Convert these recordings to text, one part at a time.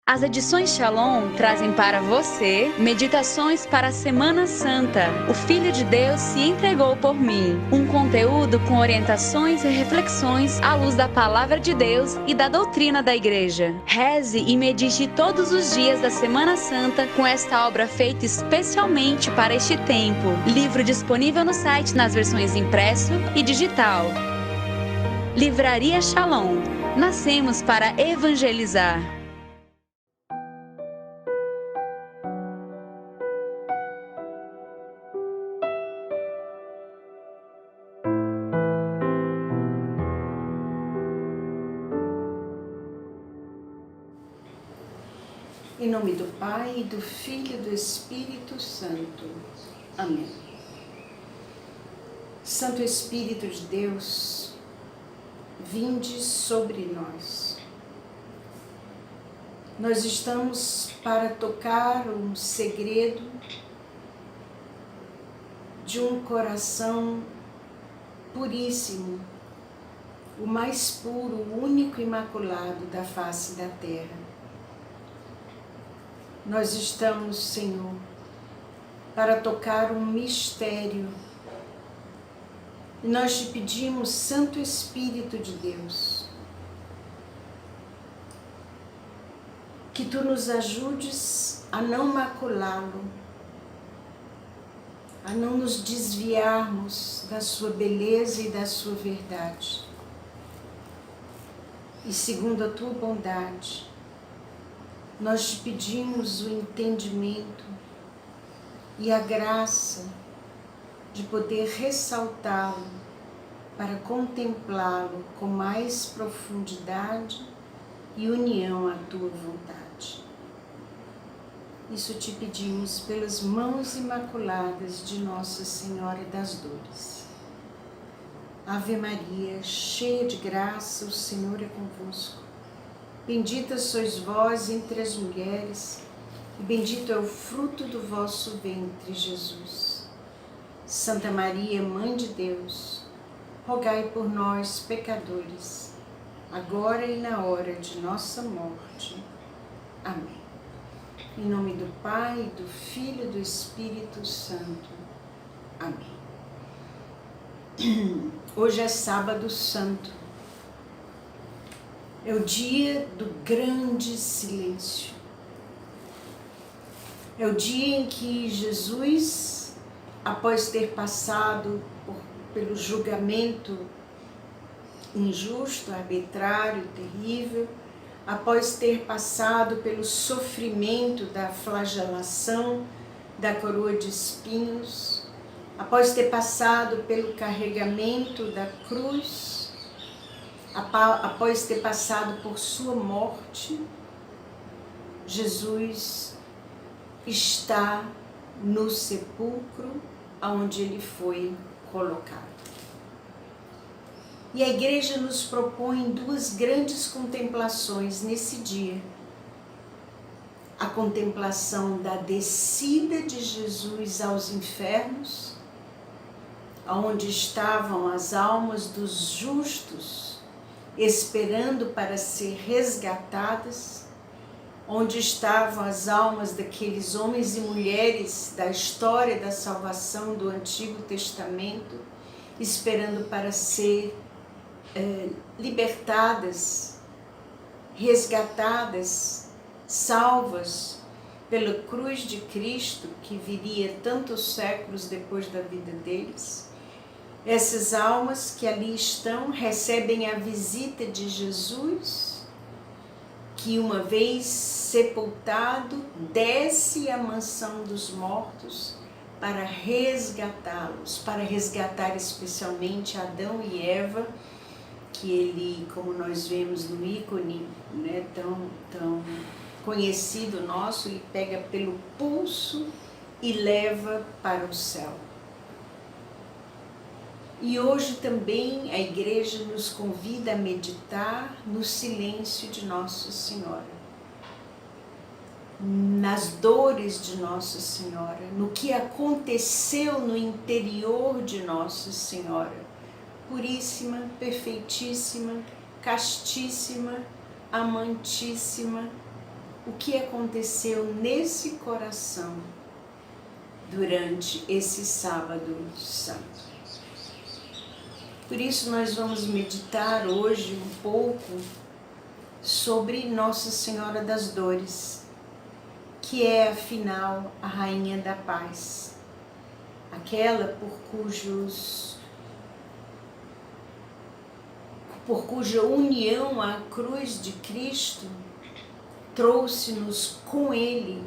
As edições Shalom trazem para você meditações para a Semana Santa. O Filho de Deus se entregou por mim. Um conteúdo com orientações e reflexões à luz da Palavra de Deus e da doutrina da Igreja. Reze e medite todos os dias da Semana Santa com esta obra feita especialmente para este tempo. Livro disponível no site nas versões impresso e digital. Livraria Shalom. Nascemos para evangelizar. Em nome do Pai, do Filho e do Espírito Santo. Amém. Santo Espírito de Deus, vinde sobre nós. Nós estamos para tocar um segredo de um coração puríssimo, o mais puro, o único imaculado da face da terra. Nós estamos, Senhor, para tocar um mistério. E nós te pedimos, Santo Espírito de Deus, que tu nos ajudes a não maculá-lo, a não nos desviarmos da sua beleza e da sua verdade. E segundo a tua bondade, nós te pedimos o entendimento e a graça de poder ressaltá-lo para contemplá-lo com mais profundidade e união à tua vontade. Isso te pedimos pelas mãos imaculadas de Nossa Senhora das Dores. Ave Maria, cheia de graça, o Senhor é convosco. Bendita sois vós entre as mulheres, e bendito é o fruto do vosso ventre, Jesus. Santa Maria, Mãe de Deus, rogai por nós, pecadores, agora e na hora de nossa morte. Amém. Em nome do Pai, do Filho e do Espírito Santo. Amém. Hoje é Sábado Santo. É o dia do grande silêncio. É o dia em que Jesus, após ter passado pelo julgamento injusto, arbitrário, terrível, após ter passado pelo sofrimento da flagelação, da coroa de espinhos, após ter passado pelo carregamento da cruz, após ter passado por sua morte, Jesus está no sepulcro onde ele foi colocado. E a Igreja nos propõe duas grandes contemplações nesse dia. A contemplação da descida de Jesus aos infernos, onde estavam as almas dos justos, esperando para ser resgatadas, onde estavam as almas daqueles homens e mulheres da história da salvação do Antigo Testamento, esperando para ser libertadas, resgatadas, salvas pela cruz de Cristo, que viria tantos séculos depois da vida deles. Essas almas que ali estão recebem a visita de Jesus, que uma vez sepultado, desce à mansão dos mortos para resgatá-los, para resgatar especialmente Adão e Eva, que ele, como nós vemos no ícone, né, tão conhecido nosso, ele pega pelo pulso e leva para o céu. E hoje também a Igreja nos convida a meditar no silêncio de Nossa Senhora, nas dores de Nossa Senhora, no que aconteceu no interior de Nossa Senhora, puríssima, perfeitíssima, castíssima, amantíssima, o que aconteceu nesse coração durante esse sábado santo. Por isso nós vamos meditar hoje um pouco sobre Nossa Senhora das Dores, que é afinal a Rainha da Paz, aquela por cuja união à cruz de Cristo trouxe-nos com Ele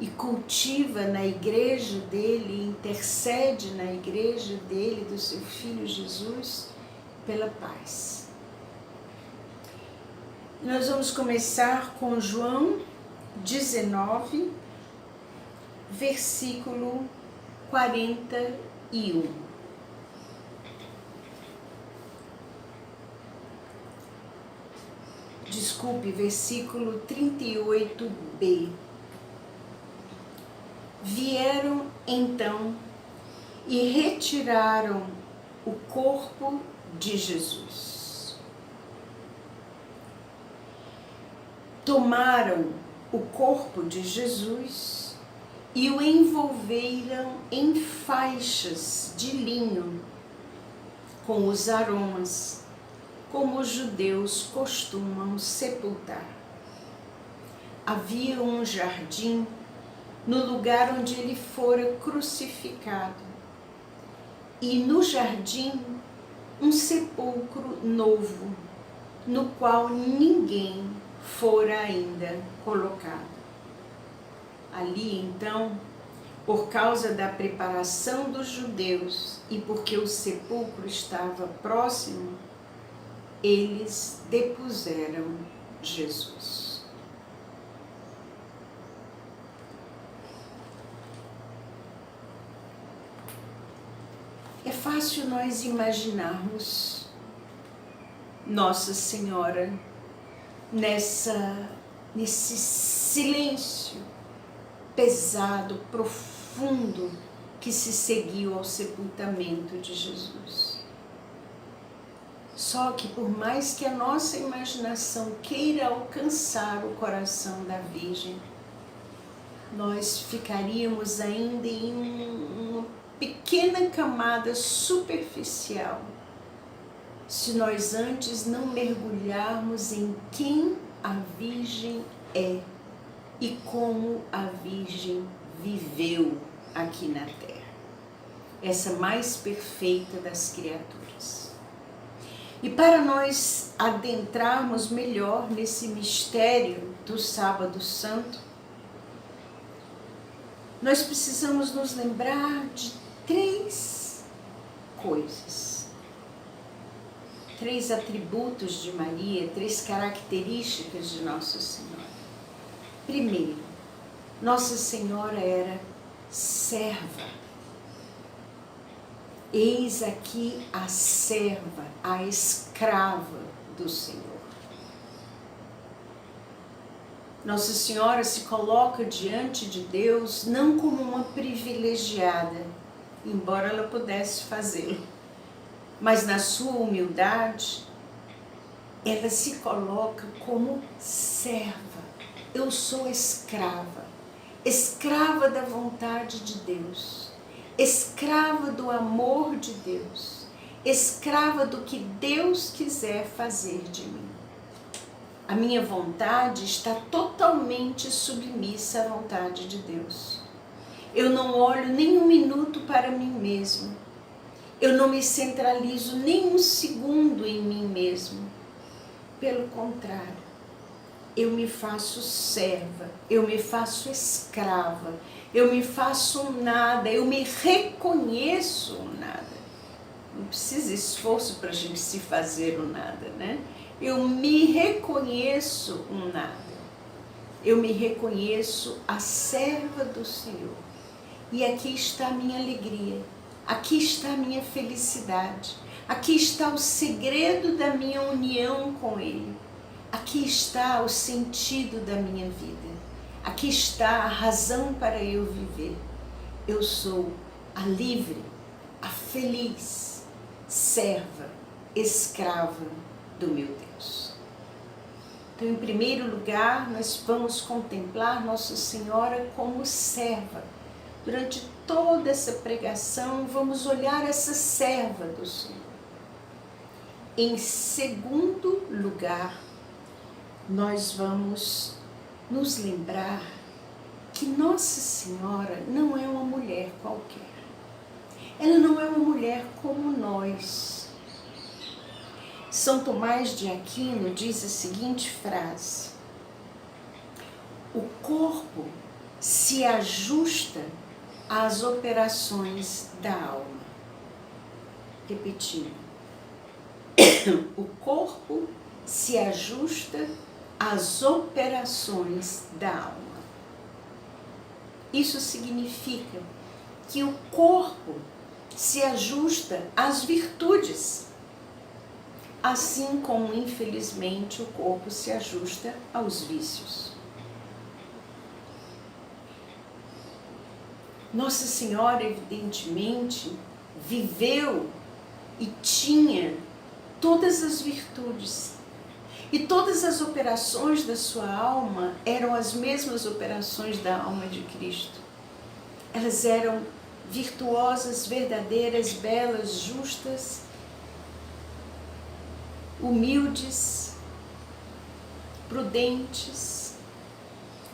e cultiva na igreja dele, intercede na igreja dele, do seu Filho Jesus, pela paz. Nós vamos começar com João 19, versículo 41. Desculpe, versículo 38b. Vieram então e retiraram o corpo de Jesus. Tomaram o corpo de Jesus e o envolveram em faixas de linho com os aromas, como os judeus costumam sepultar. Havia um jardim no lugar onde ele fora crucificado, e no jardim um sepulcro novo, no qual ninguém fora ainda colocado. Ali então, por causa da preparação dos judeus e porque o sepulcro estava próximo, eles depuseram Jesus. É fácil nós imaginarmos Nossa Senhora nesse silêncio pesado, profundo, que se seguiu ao sepultamento de Jesus. Só que por mais que a nossa imaginação queira alcançar o coração da Virgem, nós ficaríamos ainda em uma pequena camada superficial se nós antes não mergulharmos em quem a Virgem é e como a Virgem viveu aqui na Terra, essa mais perfeita das criaturas. E para nós adentrarmos melhor nesse mistério do Sábado Santo, nós precisamos nos lembrar de três coisas, três atributos de Maria, três características de Nossa Senhora. Primeiro, Nossa Senhora era serva. Eis aqui a serva, a escrava do Senhor. Nossa Senhora se coloca diante de Deus não como uma privilegiada, embora ela pudesse fazê-lo, mas na sua humildade, ela se coloca como serva. Eu sou escrava, escrava da vontade de Deus, escrava do amor de Deus, escrava do que Deus quiser fazer de mim. A minha vontade está totalmente submissa à vontade de Deus. Eu não olho nem um minuto para mim mesmo. Eu não me centralizo nem um segundo em mim mesmo. Pelo contrário, eu me faço serva, eu me faço escrava, eu me faço um nada, eu me reconheço um nada. Não precisa esforço para a gente se fazer um nada, né? Eu me reconheço um nada. Eu me reconheço a serva do Senhor. E aqui está a minha alegria, aqui está a minha felicidade, aqui está o segredo da minha união com Ele, aqui está o sentido da minha vida, aqui está a razão para eu viver. Eu sou a livre, a feliz serva, escrava do meu Deus. Então, em primeiro lugar, nós vamos contemplar Nossa Senhora como serva. Durante toda essa pregação, vamos olhar essa serva do Senhor. Em segundo lugar, nós vamos nos lembrar que Nossa Senhora não é uma mulher qualquer. Ela não é uma mulher como nós. São Tomás de Aquino diz a seguinte frase: o corpo se ajusta às operações da alma. Repetindo, o corpo se ajusta às operações da alma. Isso significa que o corpo se ajusta às virtudes, assim como, infelizmente, o corpo se ajusta aos vícios. Nossa Senhora, evidentemente, viveu e tinha todas as virtudes. E todas as operações da sua alma eram as mesmas operações da alma de Cristo. Elas eram virtuosas, verdadeiras, belas, justas, humildes, prudentes,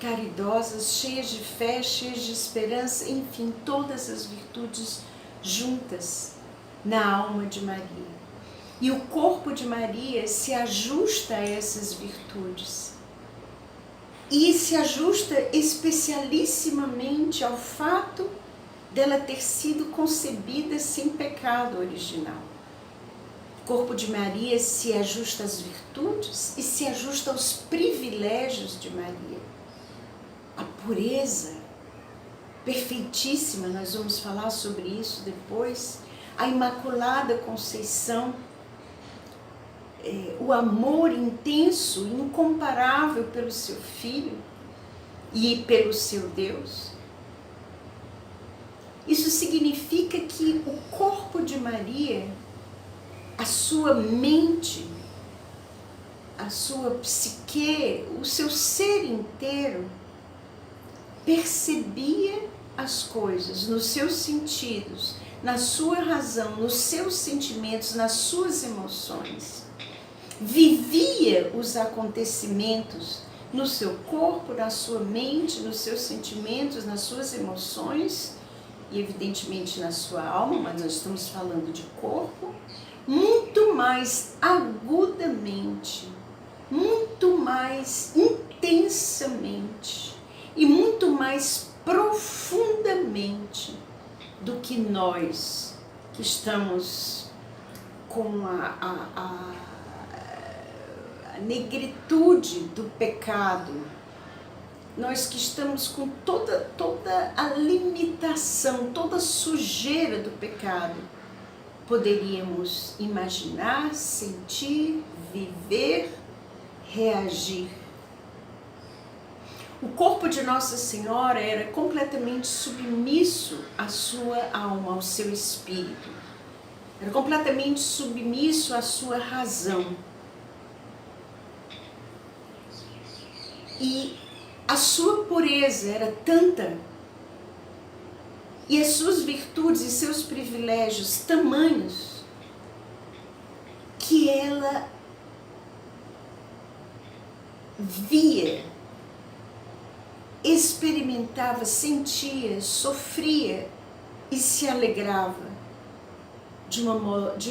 caridosas, cheias de fé, cheias de esperança, enfim, todas as virtudes juntas na alma de Maria. E o corpo de Maria se ajusta a essas virtudes. E se ajusta especialissimamente ao fato dela ter sido concebida sem pecado original. O corpo de Maria se ajusta às virtudes e se ajusta aos privilégios de Maria. A pureza perfeitíssima, nós vamos falar sobre isso depois, a Imaculada Conceição, o amor intenso, incomparável pelo seu Filho e pelo seu Deus. Isso significa que o corpo de Maria, a sua mente, a sua psique, o seu ser inteiro, percebia as coisas nos seus sentidos, na sua razão, nos seus sentimentos, nas suas emoções. Vivia os acontecimentos no seu corpo, na sua mente, nos seus sentimentos, nas suas emoções e evidentemente na sua alma, mas nós estamos falando de corpo, muito mais agudamente, muito mais intensamente e muito mais profundamente do que nós que estamos com a negritude do pecado, nós que estamos com toda a limitação, toda a sujeira do pecado, poderíamos imaginar, sentir, viver, reagir. O corpo de Nossa Senhora era completamente submisso à sua alma, ao seu espírito. Era completamente submisso à sua razão. E a sua pureza era tanta, e as suas virtudes e seus privilégios tamanhos, que ela via, experimentava, sentia, sofria e se alegrava de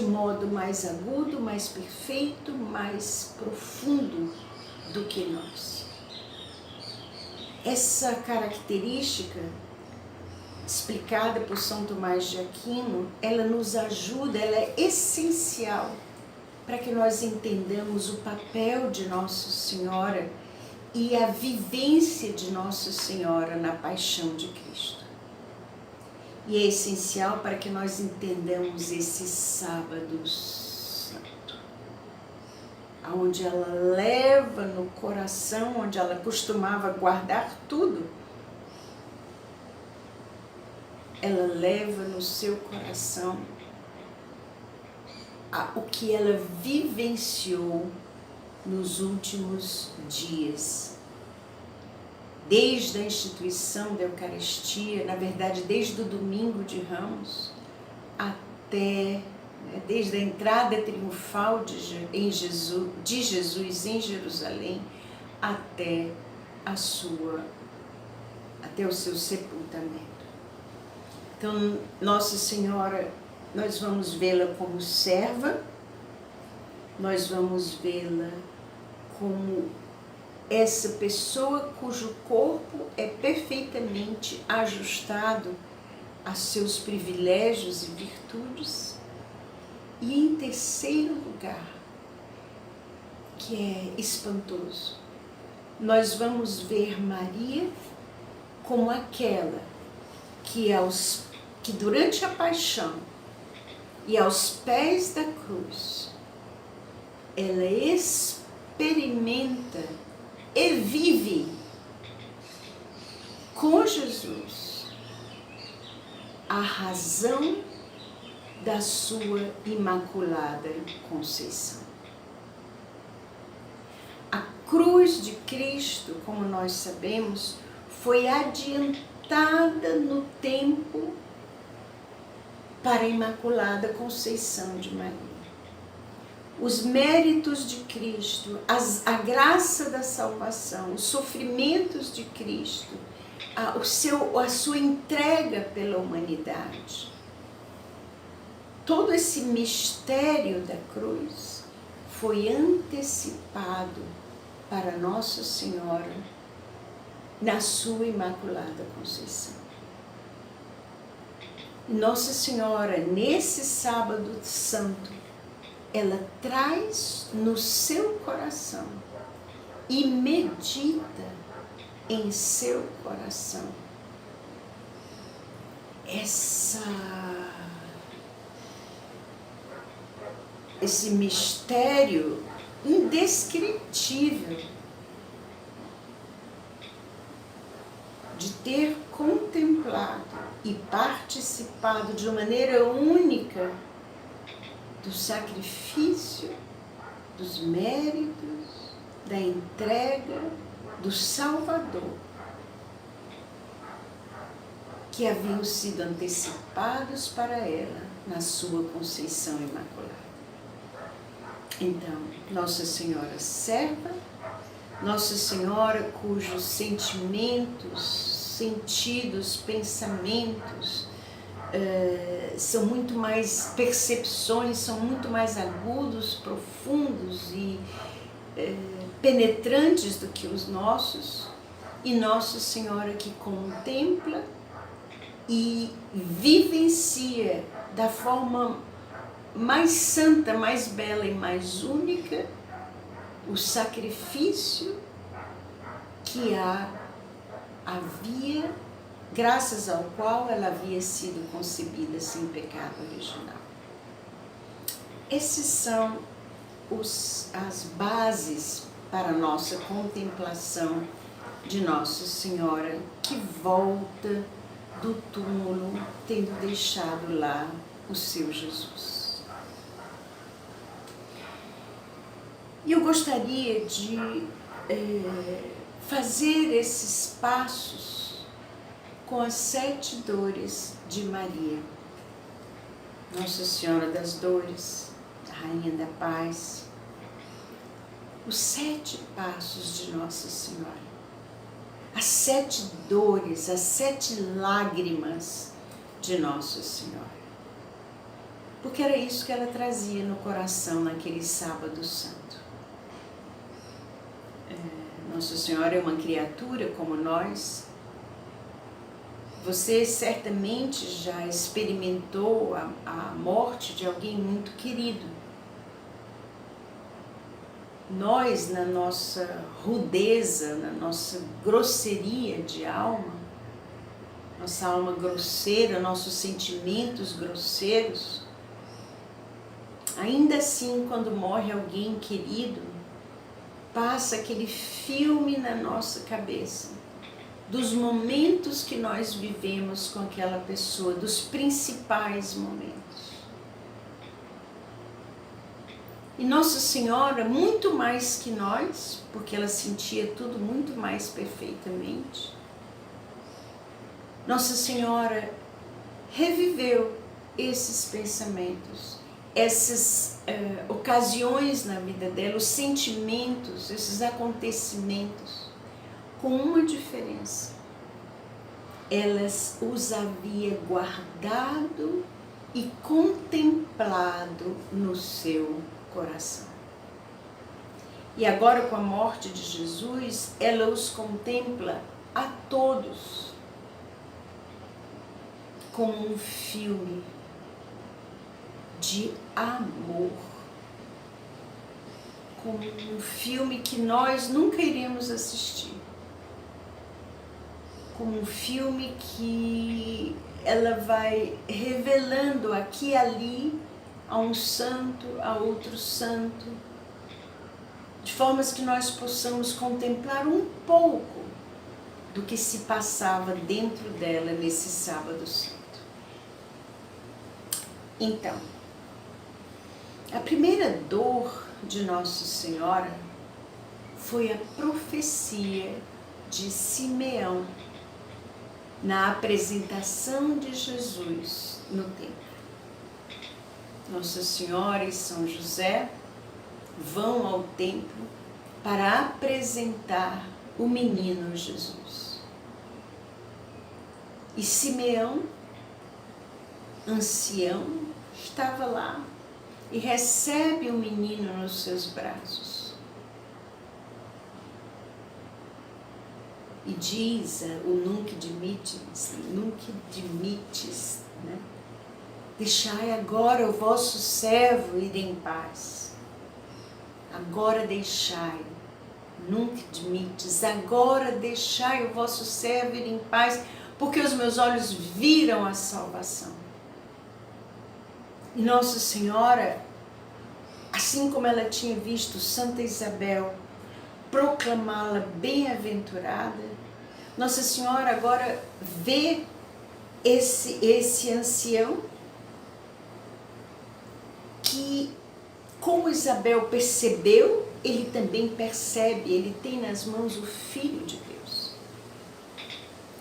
modo mais agudo, mais perfeito, mais profundo do que nós. Essa característica, explicada por São Tomás de Aquino, ela nos ajuda, ela é essencial para que nós entendamos o papel de Nossa Senhora e a vivência de Nossa Senhora na paixão de Cristo. E é essencial para que nós entendamos esse sábado santo, onde ela leva no coração, onde ela costumava guardar tudo, ela leva no seu coração o que ela vivenciou nos últimos dias. Desde a instituição da Eucaristia, na verdade desde o domingo de Ramos, até, desde a entrada triunfal de Jesus em Jerusalém, até o seu sepultamento. Então, Nossa Senhora, nós vamos vê-la como serva, nós vamos vê-la como essa pessoa cujo corpo é perfeitamente ajustado a seus privilégios e virtudes. E em terceiro lugar, que é espantoso, nós vamos ver Maria como aquela que durante a paixão e aos pés da cruz, ela experimenta e vive com Jesus a razão da sua Imaculada Conceição. A cruz de Cristo, como nós sabemos, foi adiantada no tempo para a Imaculada Conceição de Maria. Os méritos de Cristo, a graça da salvação, os sofrimentos de Cristo, a sua entrega pela humanidade, todo esse mistério da cruz foi antecipado para Nossa Senhora na sua Imaculada Conceição. Nossa Senhora, nesse sábado santo, ela traz no seu coração e medita em seu coração esse mistério indescritível de ter contemplado e participado de uma maneira única do sacrifício, dos méritos, da entrega do Salvador, que haviam sido antecipados para ela na sua Conceição Imaculada. Então, Nossa Senhora serva, Nossa Senhora cujos sentidos, pensamentos, são muito mais, percepções são muito mais agudos, profundos e penetrantes do que os nossos, e Nossa Senhora que contempla e vivencia da forma mais santa, mais bela e mais única o sacrifício que havia, graças ao qual ela havia sido concebida sem pecado original. Essas são as bases para a nossa contemplação de Nossa Senhora, que volta do túmulo, tendo deixado lá o seu Jesus. E eu gostaria de fazer esses passos com as 7 dores de Maria, Nossa Senhora das Dores, a Rainha da Paz, os 7 passos de Nossa Senhora, as 7 dores, as 7 lágrimas de Nossa Senhora, porque era isso que ela trazia no coração naquele sábado santo. Nossa Senhora é uma criatura como nós. Você certamente já experimentou a morte de alguém muito querido. Nós, na nossa rudeza, na nossa grosseria de alma, nossa alma grosseira, nossos sentimentos grosseiros, ainda assim, quando morre alguém querido, passa aquele filme na nossa cabeça dos momentos que nós vivemos com aquela pessoa, dos principais momentos. E Nossa Senhora, muito mais que nós, porque ela sentia tudo muito mais perfeitamente, Nossa Senhora reviveu esses pensamentos, essas ocasiões na vida dela, os sentimentos, esses acontecimentos, com uma diferença. Ela os havia guardado e contemplado no seu coração. E agora, com a morte de Jesus, ela os contempla a todos como um filme de amor, como um filme que nós nunca iremos assistir, como um filme que ela vai revelando aqui e ali a um santo, a outro santo, de formas que nós possamos contemplar um pouco do que se passava dentro dela nesse sábado santo. Então, a primeira dor de Nossa Senhora foi a profecia de Simeão na apresentação de Jesus no templo. Nossa Senhora e São José vão ao templo para apresentar o menino Jesus. E Simeão, ancião, estava lá e recebe o menino nos seus braços. E diz o Nunc Dimittis, né? Deixai agora o vosso servo ir em paz. Agora deixai, Nunc Dimittis, agora deixai o vosso servo ir em paz, porque os meus olhos viram a salvação. E Nossa Senhora, assim como ela tinha visto Santa Isabel proclamá-la bem-aventurada, Nossa Senhora agora vê esse ancião que, como Isabel percebeu, ele também percebe, ele tem nas mãos o Filho de Deus.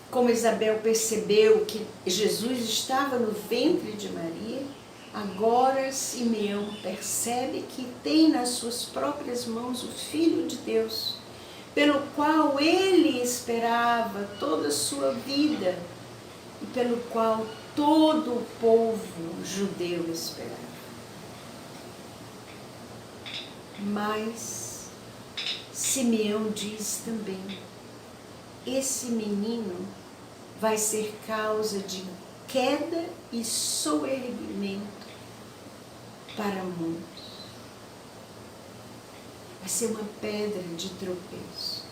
Como Isabel percebeu que Jesus estava no ventre de Maria, agora Simeão percebe que tem nas suas próprias mãos o Filho de Deus, pelo qual ele esperava toda a sua vida e pelo qual todo o povo judeu esperava. Mas Simeão diz também, esse menino vai ser causa de queda e soerguimento para muitos. Vai ser uma pedra de tropeço,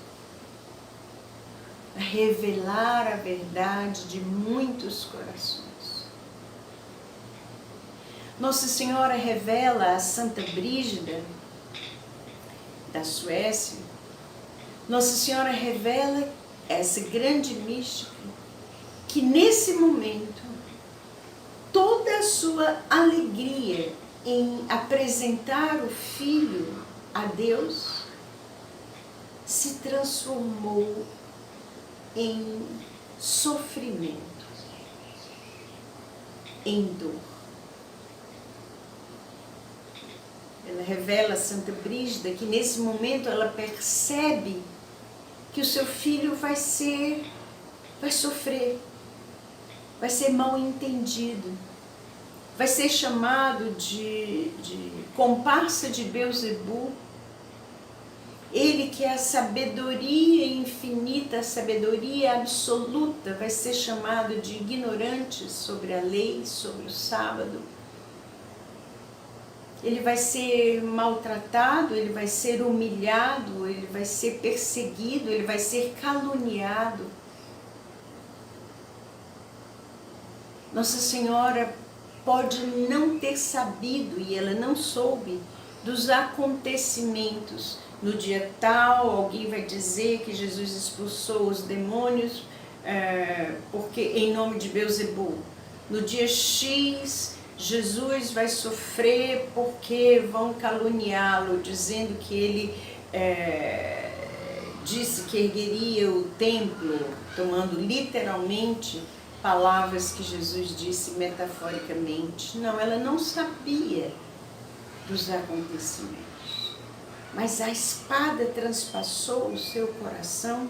a revelar a verdade de muitos corações. Nossa Senhora revela a Santa Brígida, da Suécia, Nossa Senhora revela essa grande mística, que nesse momento, toda a sua alegria em apresentar o Filho a Deus se transformou em sofrimento, em dor. Ela revela a Santa Brígida que nesse momento ela percebe que o seu filho vai sofrer, vai ser mal entendido, vai ser chamado de comparsa de Beelzebul. Ele que é a sabedoria infinita, a sabedoria absoluta, vai ser chamado de ignorante sobre a lei, sobre o sábado. Ele vai ser maltratado, ele vai ser humilhado, ele vai ser perseguido, ele vai ser caluniado. Nossa Senhora pode não ter sabido, e ela não soube, dos acontecimentos. No dia tal, alguém vai dizer que Jesus expulsou os demônios porque em nome de Beelzebul. No dia X, Jesus vai sofrer porque vão caluniá-lo, dizendo que ele disse que ergueria o templo, tomando literalmente palavras que Jesus disse metaforicamente. Não, ela não sabia dos acontecimentos, mas a espada transpassou o seu coração,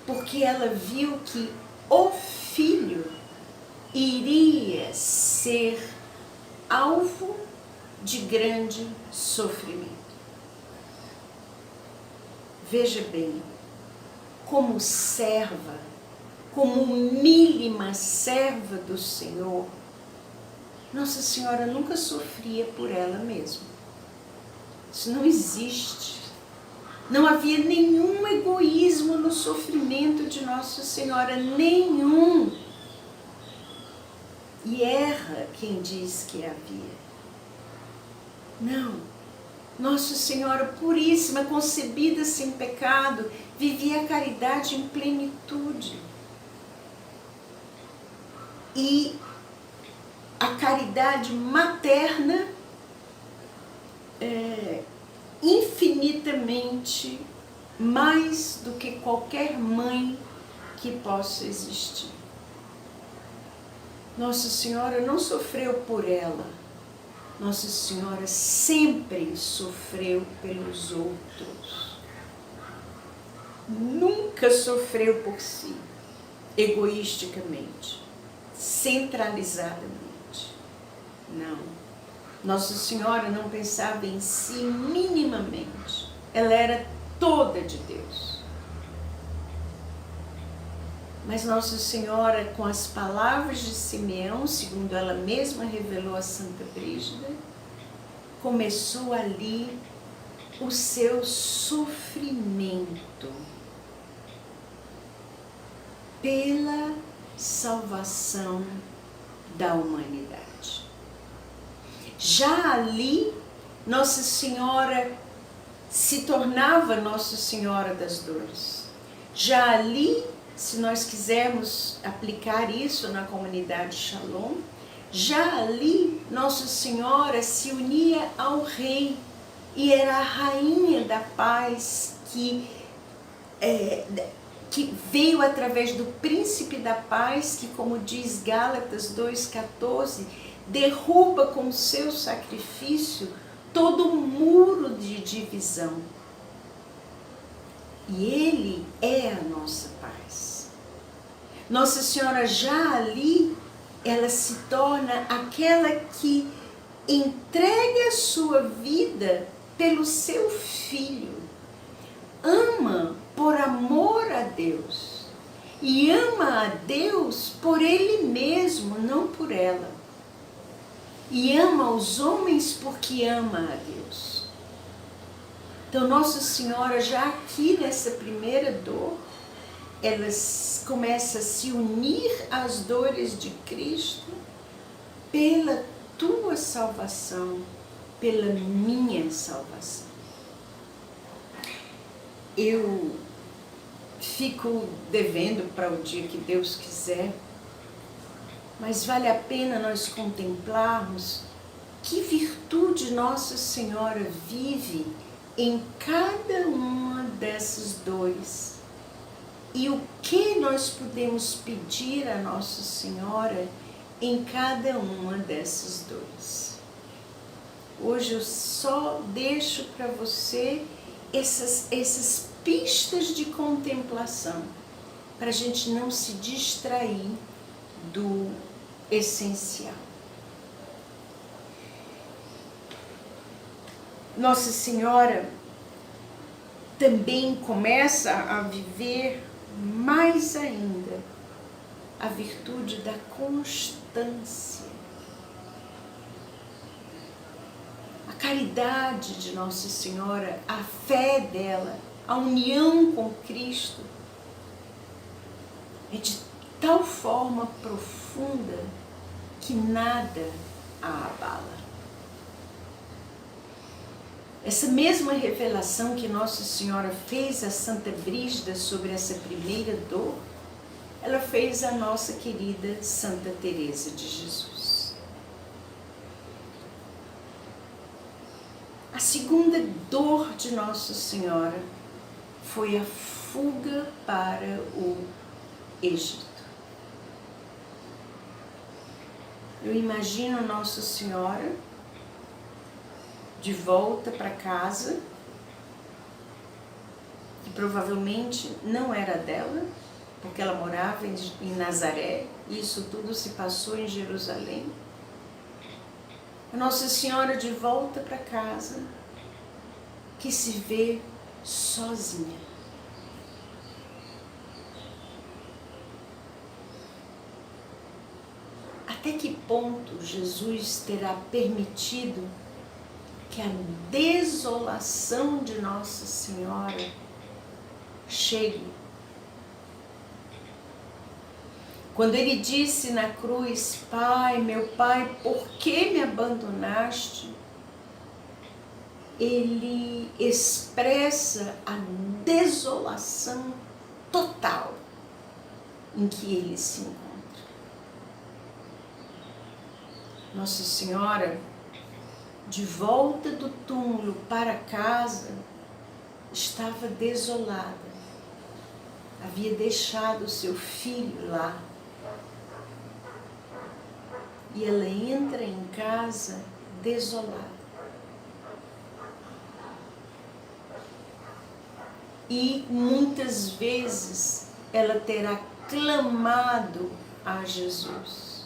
porque ela viu que o filho iria ser alvo de grande sofrimento. Veja bem, como serva, como mínima serva do Senhor, Nossa Senhora nunca sofria por ela mesma. Isso não existe. Não havia nenhum egoísmo no sofrimento de Nossa Senhora, nenhum. E erra quem diz que havia. Não. Nossa Senhora puríssima, concebida sem pecado, vivia a caridade em plenitude. E a caridade materna é infinitamente mais do que qualquer mãe que possa existir. Nossa Senhora não sofreu por ela. Nossa Senhora sempre sofreu pelos outros. Nunca sofreu por si, egoisticamente, centralizadamente. Não. Nossa Senhora não pensava em si minimamente. Ela era toda de Deus. Mas Nossa Senhora, com as palavras de Simeão, segundo ela mesma revelou a Santa Brígida, começou ali o seu sofrimento pela salvação da humanidade. Já ali, Nossa Senhora se tornava Nossa Senhora das Dores. Já ali, se nós quisermos aplicar isso na comunidade Shalom, já ali Nossa Senhora se unia ao rei e era a rainha da paz que veio através do príncipe da paz, que, como diz Gálatas 2,14, derruba com o seu sacrifício todo o muro de divisão. E Ele é a nossa paz. Nossa Senhora já ali, ela se torna aquela que entrega a sua vida pelo seu Filho. Ama por amor a Deus. E ama a Deus por Ele mesmo, não por ela. E ama os homens porque ama a Deus. Então, Nossa Senhora, já aqui nessa primeira dor, ela começa a se unir às dores de Cristo pela tua salvação, pela minha salvação. Eu fico devendo para o dia que Deus quiser, mas vale a pena nós contemplarmos que virtude Nossa Senhora vive em cada uma dessas dores e o que nós podemos pedir a Nossa Senhora em cada uma dessas dores. Hoje eu só deixo para você essas pistas de contemplação, para a gente não se distrair do essencial. Nossa Senhora também começa a viver mais ainda a virtude da constância. A caridade de Nossa Senhora, a fé dela, a união com Cristo é de tal forma profunda que nada a abala. Essa mesma revelação que Nossa Senhora fez a Santa Brígida sobre essa primeira dor, ela fez a nossa querida Santa Teresa de Jesus. A segunda dor de Nossa Senhora foi a fuga para o Egito. Eu imagino Nossa Senhora de volta para casa, que provavelmente não era dela, porque ela morava em Nazaré, e isso tudo se passou em Jerusalém. A Nossa Senhora de volta para casa, que se vê sozinha. Até que ponto Jesus terá permitido que a desolação de Nossa Senhora chegue? Quando ele disse na cruz: Pai, meu Pai, por que me abandonaste? Ele expressa a desolação total em que ele se encontra. Nossa Senhora, de volta do túmulo para casa, estava desolada. Havia deixado seu filho lá. E ela entra em casa desolada. E muitas vezes ela terá clamado a Jesus.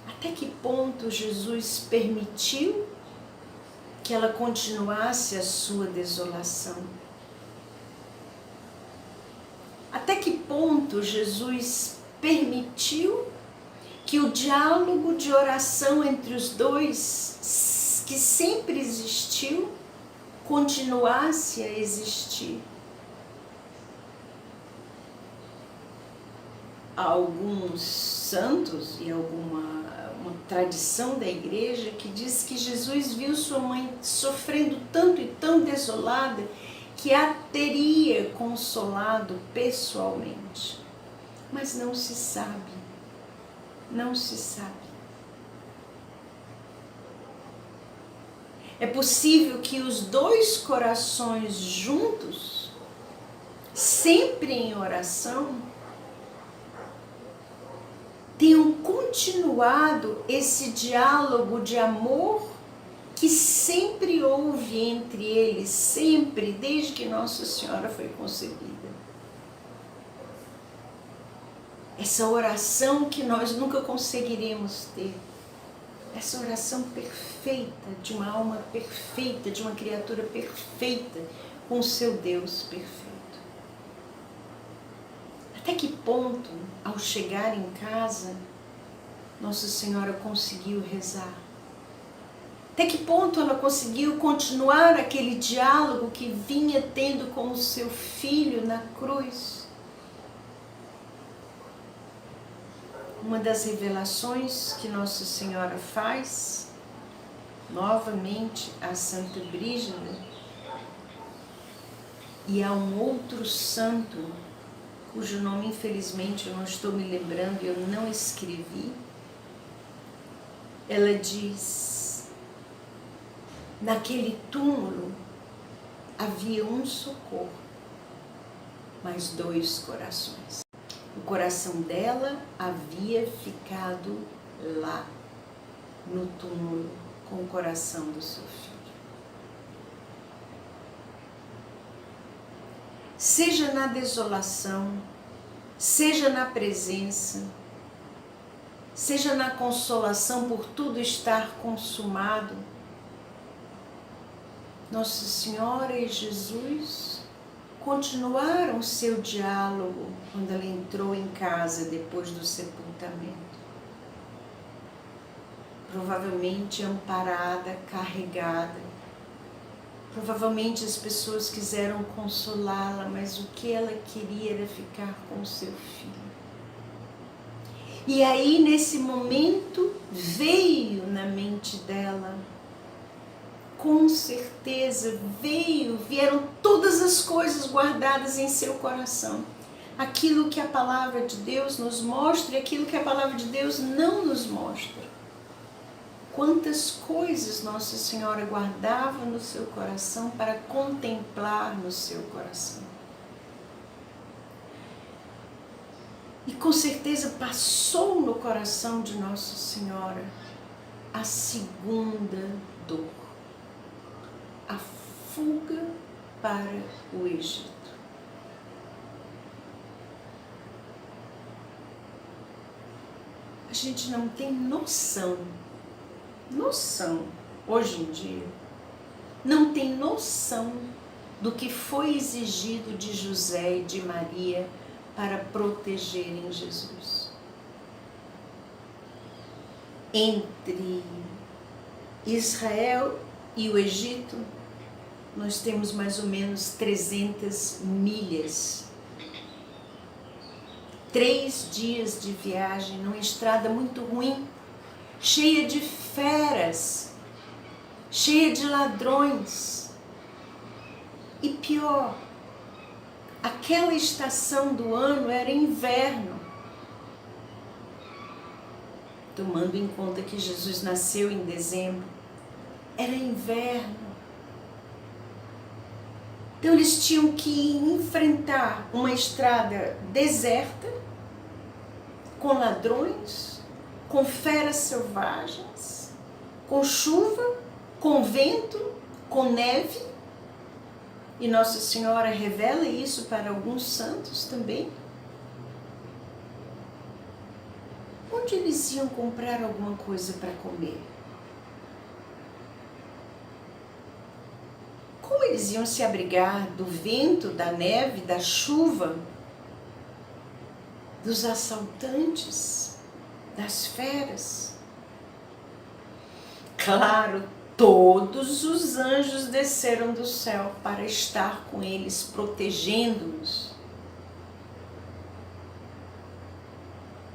Até que ponto Jesus permitiu que ela continuasse a sua desolação? Até que ponto Jesus permitiu que o diálogo de oração entre os dois, que sempre existiu, continuasse a existir? Há alguns santos e uma tradição da igreja que diz que Jesus viu sua mãe sofrendo tanto e tão desolada que a teria consolado pessoalmente. Mas não se sabe, não se sabe. É possível que os dois corações juntos, sempre em oração, tenham continuado esse diálogo de amor que sempre houve entre eles, sempre, desde que Nossa Senhora foi concebida. Essa oração que nós nunca conseguiremos ter, essa oração perfeita, de uma alma perfeita, de uma criatura perfeita, com o seu Deus perfeito. Até que ponto, ao chegar em casa, Nossa Senhora conseguiu rezar? Até que ponto ela conseguiu continuar aquele diálogo que vinha tendo com o seu filho na cruz? Uma das revelações que Nossa Senhora faz, novamente, a Santa Brígida, e a um outro santo, cujo nome infelizmente eu não estou me lembrando e eu não escrevi, ela diz: naquele túmulo havia um só corpo, mas dois corações. O coração dela havia ficado lá, no túmulo, com o coração do seu filho. Seja na desolação, seja na presença, seja na consolação por tudo estar consumado, Nossa Senhora e Jesus continuaram seu diálogo quando ela entrou em casa depois do sepultamento. Provavelmente amparada, carregada. Provavelmente as pessoas quiseram consolá-la, mas o que ela queria era ficar com o seu filho. E aí, nesse momento, veio na mente dela, com certeza vieram todas as coisas guardadas em seu coração. Aquilo que a palavra de Deus nos mostra e aquilo que a palavra de Deus não nos mostra. Quantas coisas Nossa Senhora guardava no seu coração para contemplar no seu coração. E com certeza passou no coração de Nossa Senhora a segunda dor, a fuga para o Egito. A gente não tem noção, hoje em dia, não tem noção do que foi exigido de José e de Maria para protegerem Jesus. Entre Israel e o Egito, nós temos mais ou menos 300 milhas. 3 dias de viagem numa estrada muito ruim, cheia de feras, cheia de ladrões. E pior, aquela estação do ano era inverno. Tomando em conta que Jesus nasceu em dezembro, era inverno. Então eles tinham que enfrentar uma estrada deserta, com ladrões, com feras selvagens, com chuva, com vento, com neve. E Nossa Senhora revela isso para alguns santos também. Onde eles iam comprar alguma coisa para comer? Como eles iam se abrigar do vento, da neve, da chuva, dos assaltantes, das feras? Claro, todos os anjos desceram do céu para estar com eles, protegendo-os.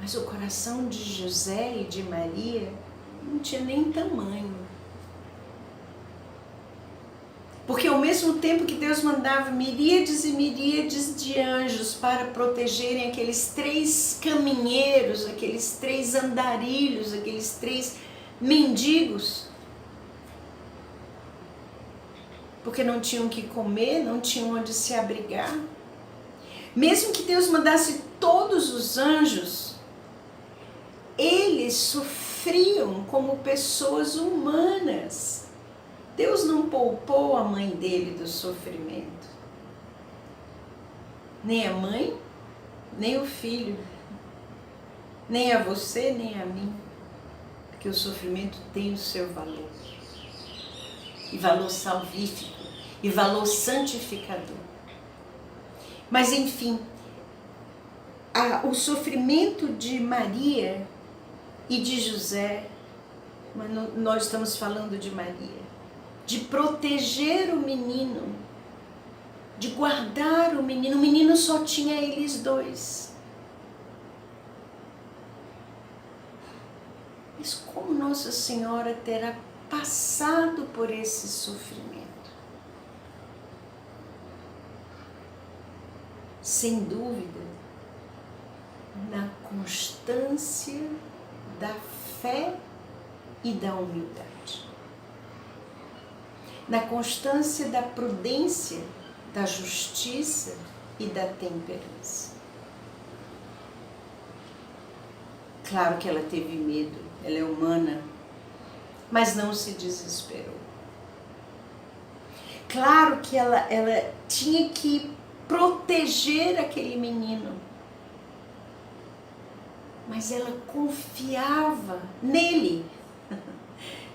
Mas o coração de José e de Maria não tinha nem tamanho. Porque ao mesmo tempo que Deus mandava miríades e miríades de anjos para protegerem aqueles 3 caminheiros, aqueles 3 andarilhos, aqueles 3 mendigos, porque não tinham o que comer, não tinham onde se abrigar. Mesmo que Deus mandasse todos os anjos, eles sofriam como pessoas humanas. Deus não poupou a mãe dele do sofrimento. Nem a mãe, nem o filho. Nem a você, nem a mim. Porque o sofrimento tem o seu valor. E valor salvífico. E valor santificador. Mas enfim, o sofrimento de Maria e de José, mas nós estamos falando de Maria, de proteger o menino, de guardar o menino só tinha eles 2. Mas como Nossa Senhora terá passado por esse sofrimento? Sem dúvida, na constância da fé e da humildade. Na constância da prudência, da justiça e da temperança. Claro que ela teve medo, ela é humana, mas não se desesperou. Claro que ela tinha que proteger aquele menino, mas ela confiava nele.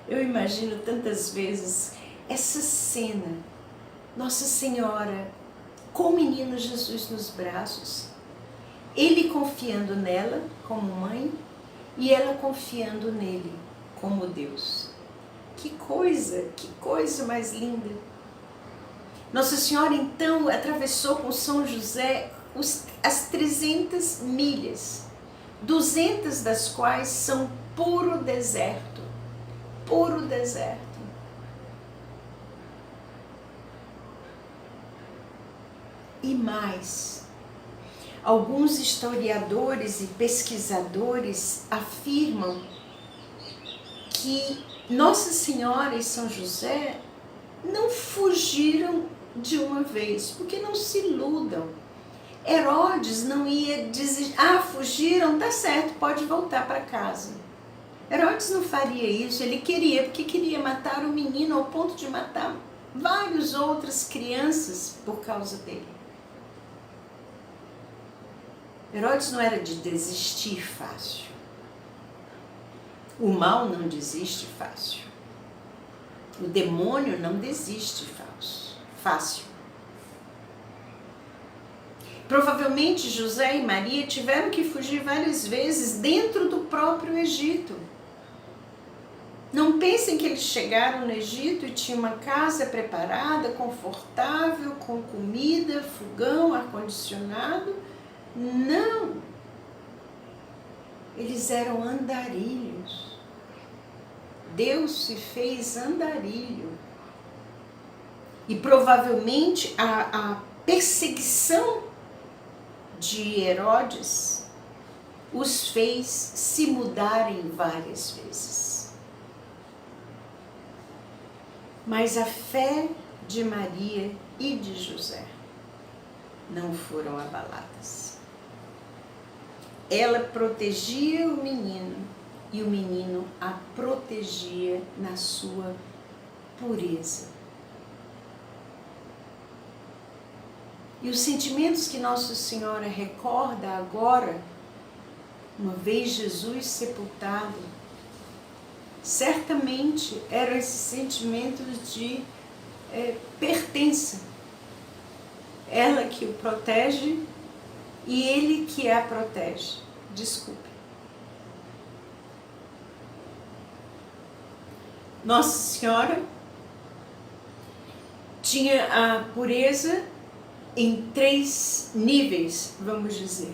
Eu imagino tantas vezes essa cena, Nossa Senhora com o menino Jesus nos braços, ele confiando nela como mãe e ela confiando nele como Deus. Que coisa mais linda! Nossa Senhora então atravessou com São José as 300 milhas, 200 das quais são puro deserto, puro deserto. E mais, alguns historiadores e pesquisadores afirmam que Nossa Senhora e São José não fugiram de uma vez, porque não se iludam. Herodes não ia dizer, fugiram, tá certo, pode voltar para casa. Herodes não faria isso, ele queria, porque queria matar o menino ao ponto de matar várias outras crianças por causa dele. Herodes não era de desistir fácil. O mal não desiste fácil. O demônio não desiste fácil. Provavelmente José e Maria tiveram que fugir várias vezes dentro do próprio Egito. Não pensem que eles chegaram no Egito e tinham uma casa preparada, confortável, com comida, fogão, ar-condicionado. Não! Eles eram andarilhos. Deus se fez andarilho. E provavelmente a perseguição de Herodes os fez se mudarem várias vezes. Mas a fé de Maria e de José não foram abaladas. Ela protegia o menino e o menino a protegia na sua pureza. E os sentimentos que Nossa Senhora recorda agora, uma vez Jesus sepultado, certamente eram esses sentimentos de pertença. Ela que o protege e ele que a protege. Desculpe. Nossa Senhora tinha a pureza em 3 níveis, vamos dizer.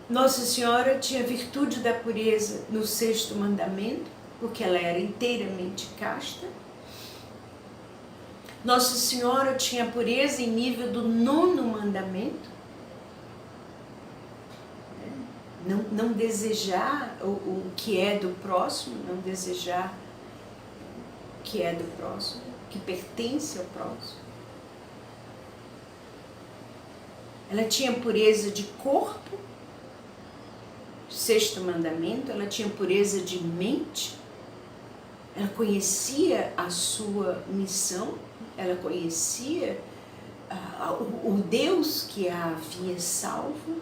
Nossa Senhora tinha a virtude da pureza no 6º mandamento, porque ela era inteiramente casta. Nossa Senhora tinha a pureza em nível do 9º mandamento. Não desejar o que é do próximo, não desejar o que é do próximo, que pertence ao próximo. Ela tinha pureza de corpo, 6º mandamento. Ela tinha pureza de mente. Ela conhecia a sua missão. Ela conhecia o Deus que a havia salvo.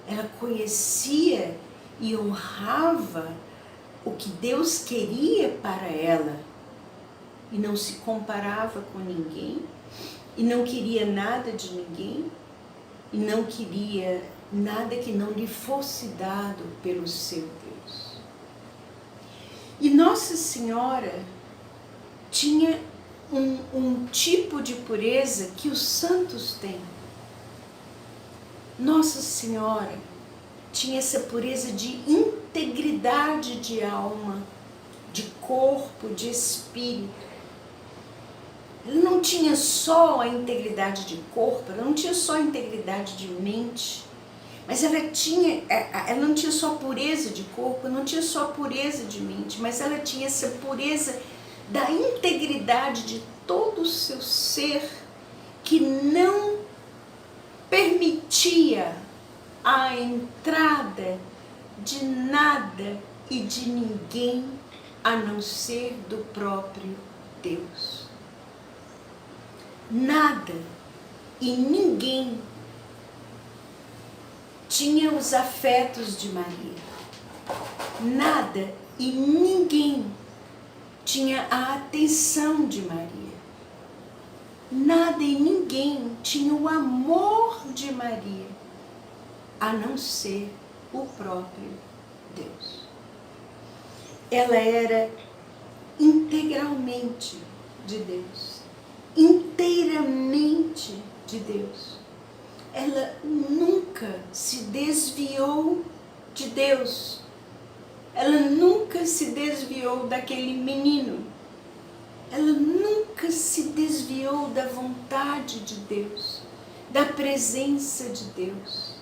Ela conhecia e honrava o que Deus queria para ela. E não se comparava com ninguém. E não queria nada de ninguém. E não queria nada que não lhe fosse dado pelo seu Deus. E Nossa Senhora tinha um tipo de pureza que os santos têm. Nossa Senhora tinha essa pureza de integridade de alma, de corpo, de espírito. Ela não tinha só a integridade de corpo, ela não tinha só a integridade de mente, mas ela não tinha só pureza de corpo, não tinha só pureza de mente, mas ela tinha essa pureza da integridade de todo o seu ser, que não permitia a entrada de nada e de ninguém a não ser do próprio Deus. Nada e ninguém tinha os afetos de Maria. Nada e ninguém tinha a atenção de Maria. Nada e ninguém tinha o amor de Maria, a não ser o próprio Deus. Ela era integralmente de Deus, inteiramente de Deus. Ela nunca se desviou de Deus. Ela nunca se desviou daquele menino. Ela nunca se desviou da vontade de Deus, da presença de Deus,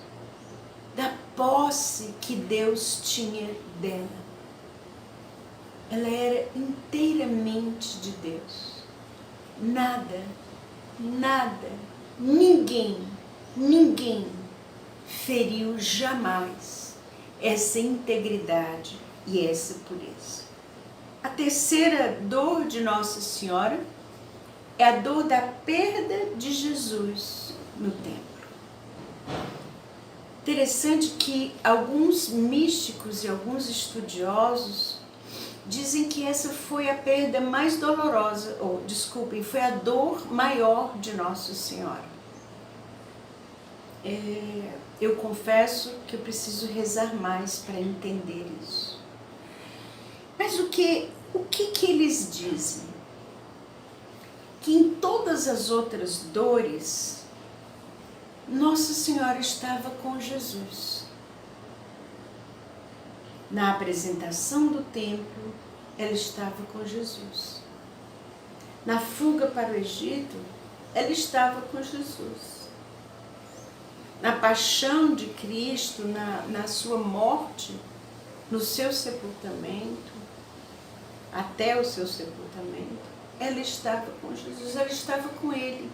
da posse que Deus tinha dela. ela era inteiramente de Deus. Nada, ninguém feriu jamais essa integridade e essa pureza. A terceira dor de Nossa Senhora é a dor da perda de Jesus no templo. Interessante que alguns místicos e alguns estudiosos dizem que essa foi a perda mais dolorosa, ou desculpem, foi a dor maior de Nossa Senhora. Eu confesso que eu preciso rezar mais para entender isso. Mas o que eles dizem? Que em todas as outras dores, Nossa Senhora estava com Jesus. Na apresentação do templo, ela estava com Jesus. Na fuga para o Egito, ela estava com Jesus. Na paixão de Cristo, na sua morte, no seu sepultamento, até o seu sepultamento, ela estava com Jesus, ela estava com Ele.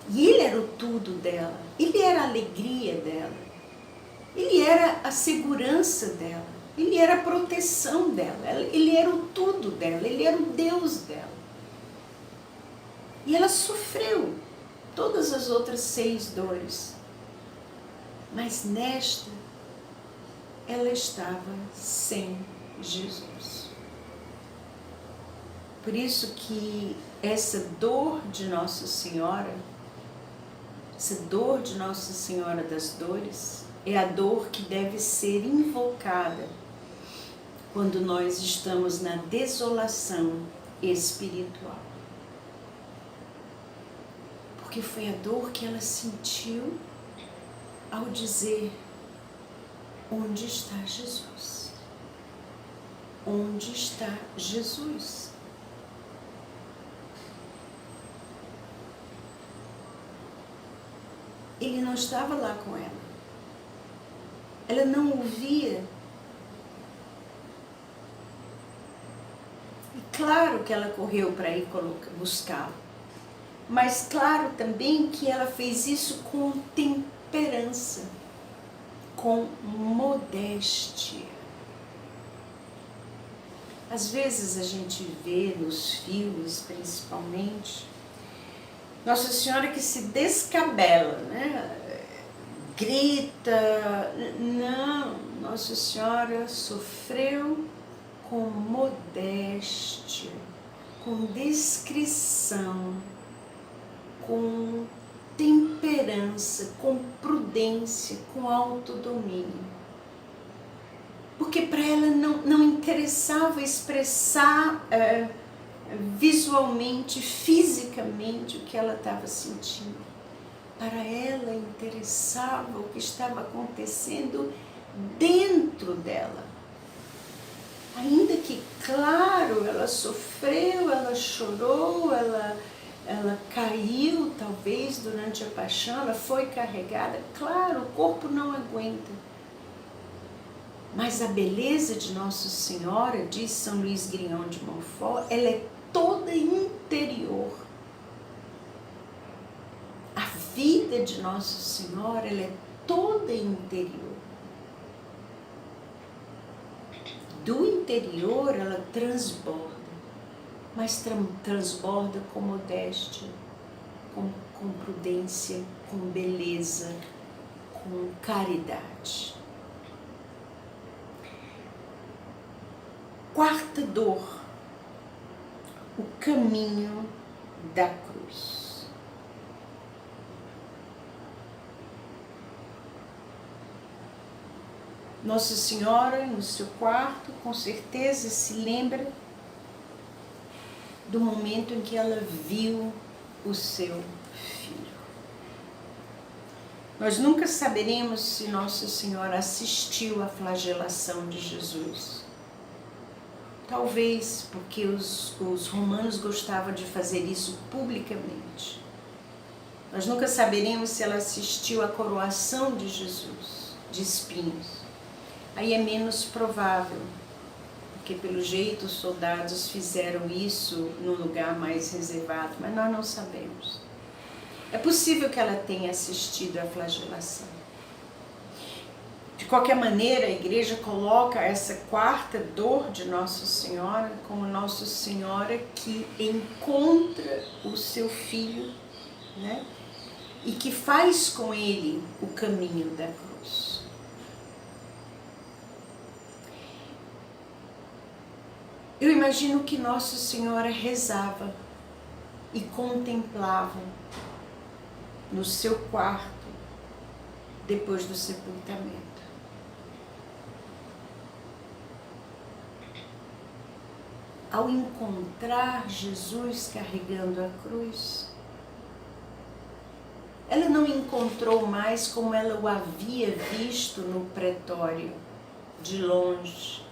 E Ele era o tudo dela, Ele era a alegria dela, Ele era a segurança dela, Ele era a proteção dela, Ele era o tudo dela, Ele era o Deus dela. E ela sofreu todas as outras 6 dores, mas nesta ela estava sem Jesus. Por isso que essa dor de Nossa Senhora, essa dor de Nossa Senhora das Dores, é a dor que deve ser invocada quando nós estamos na desolação espiritual. Porque foi a dor que ela sentiu ao dizer: onde está Jesus? Onde está Jesus? Ele não estava lá com ela. Ela não o via. E claro que ela correu para ir buscá-lo. Mas claro também que ela fez isso com temperança, com modéstia. Às vezes a gente vê nos filmes, principalmente, Nossa Senhora que se descabela, né? Grita. Não, Nossa Senhora sofreu com modéstia, com discrição, com temperança, com prudência, com autodomínio. Porque para ela não interessava expressar visualmente, fisicamente o que ela estava sentindo. Para ela interessava o que estava acontecendo dentro dela. Ainda que, claro, ela sofreu, ela chorou, ela caiu talvez durante a paixão, ela foi carregada. Claro, o corpo não aguenta. Mas a beleza de Nossa Senhora, diz São Luís Grignon de Montfort, ela é toda interior. A vida de Nossa Senhora, ela é toda interior. Do interior ela transborda, mas transborda com modéstia, com prudência, com beleza, com caridade. Quarta dor, o caminho da cruz. Nossa Senhora, no seu quarto, com certeza se lembra do momento em que ela viu o seu filho. Nós nunca saberemos se Nossa Senhora assistiu à flagelação de Jesus. Talvez porque os romanos gostavam de fazer isso publicamente. Nós nunca saberemos se ela assistiu à coroação de Jesus, de espinhos. Aí é menos provável. porque pelo jeito os soldados fizeram isso num lugar mais reservado, mas nós não sabemos. É possível que ela tenha assistido à flagelação. De qualquer maneira, a igreja coloca essa quarta dor de Nossa Senhora como Nossa Senhora que encontra o seu filho, né? E que faz com ele o caminho da cruz. Eu imagino que Nossa Senhora rezava e contemplava no seu quarto depois do sepultamento. Ao encontrar Jesus carregando a cruz, ela não encontrou mais como ela o havia visto no pretório, de longe,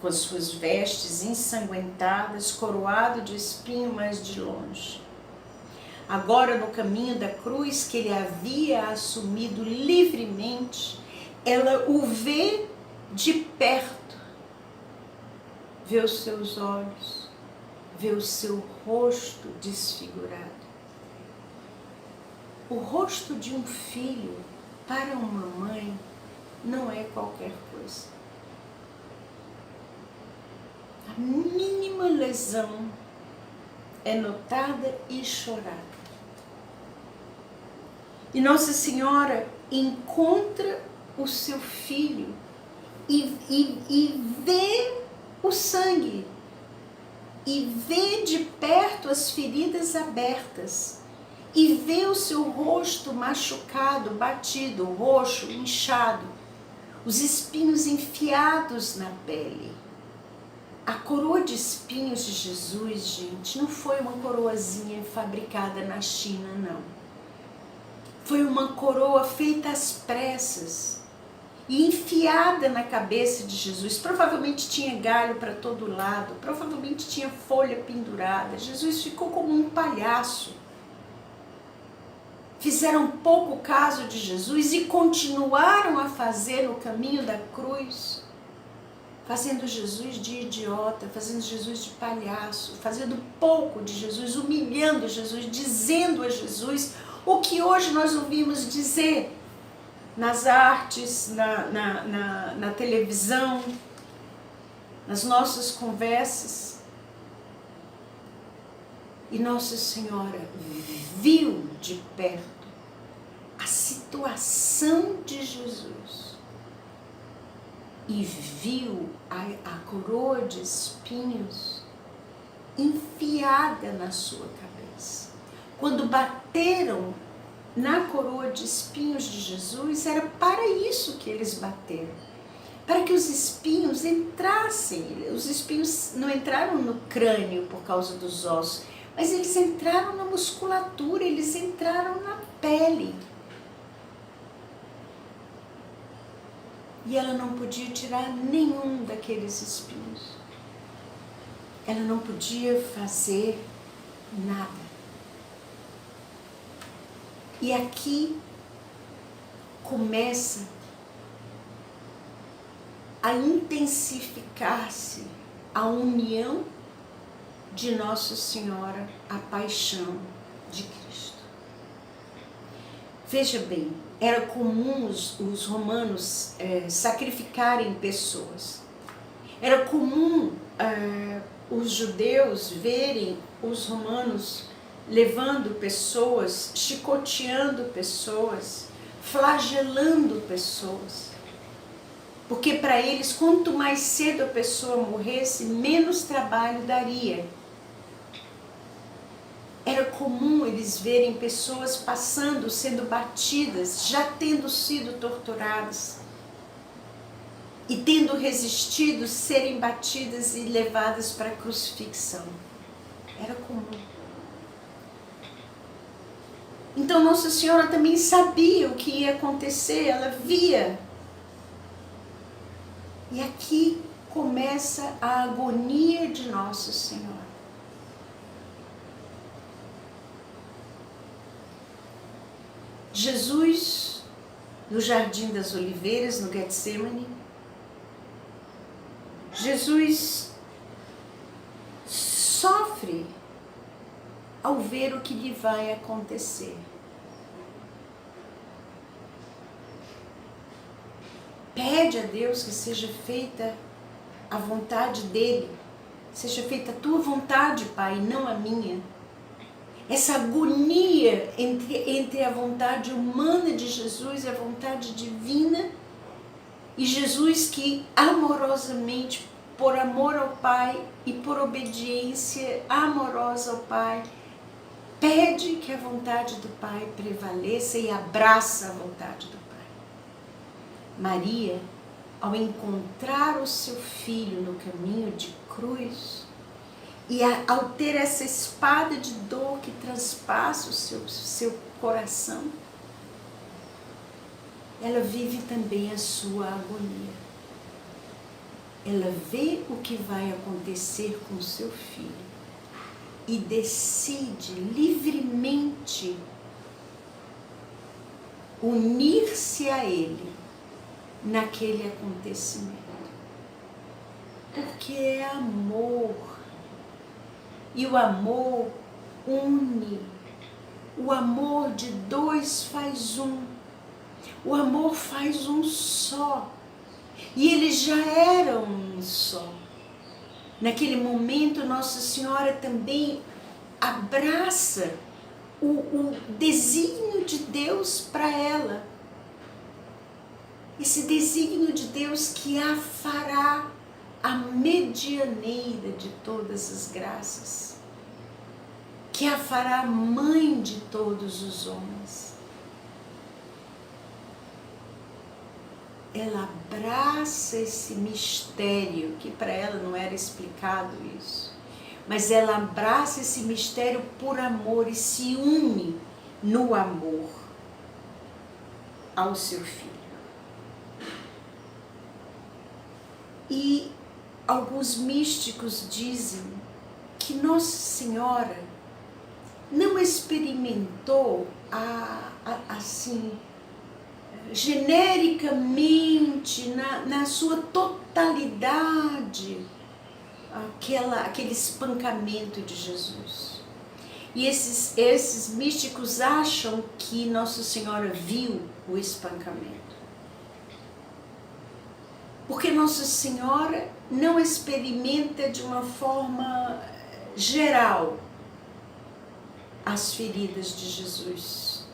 com as suas vestes ensanguentadas, coroado de espinho, mas de longe. Agora, no caminho da cruz que ele havia assumido livremente, ela o vê de perto, vê os seus olhos, vê o seu rosto desfigurado. O rosto de um filho, para uma mãe, não é qualquer coisa. A mínima lesão é notada e chorada. E Nossa Senhora encontra o seu filho e vê o sangue, e vê de perto as feridas abertas, e vê o seu rosto machucado, batido, roxo, inchado, os espinhos enfiados na pele. A coroa de espinhos de Jesus, gente, não foi uma coroazinha fabricada na China, não. Foi uma coroa feita às pressas e enfiada na cabeça de Jesus. Provavelmente tinha galho para todo lado, provavelmente tinha folha pendurada. Jesus ficou como um palhaço. Fizeram pouco caso de Jesus e continuaram a fazer no caminho da cruz, fazendo Jesus de idiota, fazendo Jesus de palhaço, fazendo pouco de Jesus, humilhando Jesus, dizendo a Jesus o que hoje nós ouvimos dizer nas artes, na televisão, nas nossas conversas. E Nossa Senhora viu de perto a situação de Jesus e viu a coroa de espinhos enfiada na sua cabeça. Quando bateram na coroa de espinhos de Jesus, era para isso que eles bateram. Para que os espinhos entrassem. Os espinhos não entraram no crânio por causa dos ossos, mas eles entraram na musculatura, eles entraram na pele. E ela não podia tirar nenhum daqueles espinhos. Ela não podia fazer nada. E aqui começa a intensificar-se a união de Nossa Senhora, a paixão de Cristo. Veja bem, era comum os romanos sacrificarem pessoas. Era comum os judeus verem os romanos levando pessoas, chicoteando pessoas, flagelando pessoas. Porque para eles, quanto mais cedo a pessoa morresse, menos trabalho daria. Era comum eles verem pessoas passando, sendo batidas, já tendo sido torturadas. E tendo resistido, serem batidas e levadas para a crucifixão. Era comum. Então Nossa Senhora também sabia o que ia acontecer, ela via. E aqui começa a agonia de Nossa Senhora. Jesus, no Jardim das Oliveiras, no Getsemane, Jesus sofre ao ver o que lhe vai acontecer. Pede a Deus que seja feita a vontade dele, seja feita a tua vontade, Pai, não a minha. Essa agonia entre a vontade humana de Jesus e a vontade divina, e Jesus que amorosamente, por amor ao Pai e por obediência amorosa ao Pai, pede que a vontade do Pai prevaleça e abraça a vontade do Pai. Maria, ao encontrar o seu filho no caminho de cruz, e ao ter essa espada de dor que transpassa o seu coração, ela vive também a sua agonia. Ela vê o que vai acontecer com o seu filho e decide livremente unir-se a ele naquele acontecimento. Porque é amor. E o amor une. O amor de dois faz um. O amor faz um só. E eles já eram um só. Naquele momento, Nossa Senhora também abraça o desígnio de Deus para ela. Esse desígnio de Deus que a fará a medianeira de todas as graças, que a fará mãe de todos os homens. Ela abraça esse mistério, que para ela não era explicado isso, mas ela abraça esse mistério por amor e se une no amor ao seu filho. E alguns místicos dizem que Nossa Senhora não experimentou assim, genericamente, na sua totalidade, aquele espancamento de Jesus. E esses místicos acham que Nossa Senhora viu o espancamento. Porque Nossa Senhora não experimenta de uma forma geral as feridas de Jesus.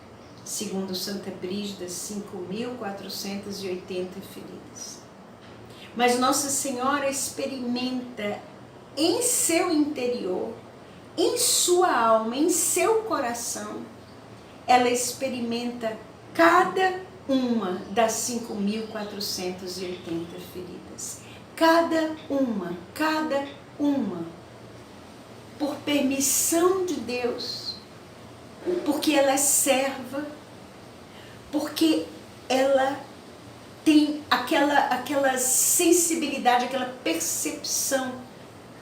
Segundo Santa Brígida, 5.480 feridas. Mas Nossa Senhora experimenta em seu interior, em sua alma, em seu coração, ela experimenta cada uma das 5.480 feridas. Cada uma, por permissão de Deus, porque ela é serva, porque ela tem aquela sensibilidade, aquela percepção,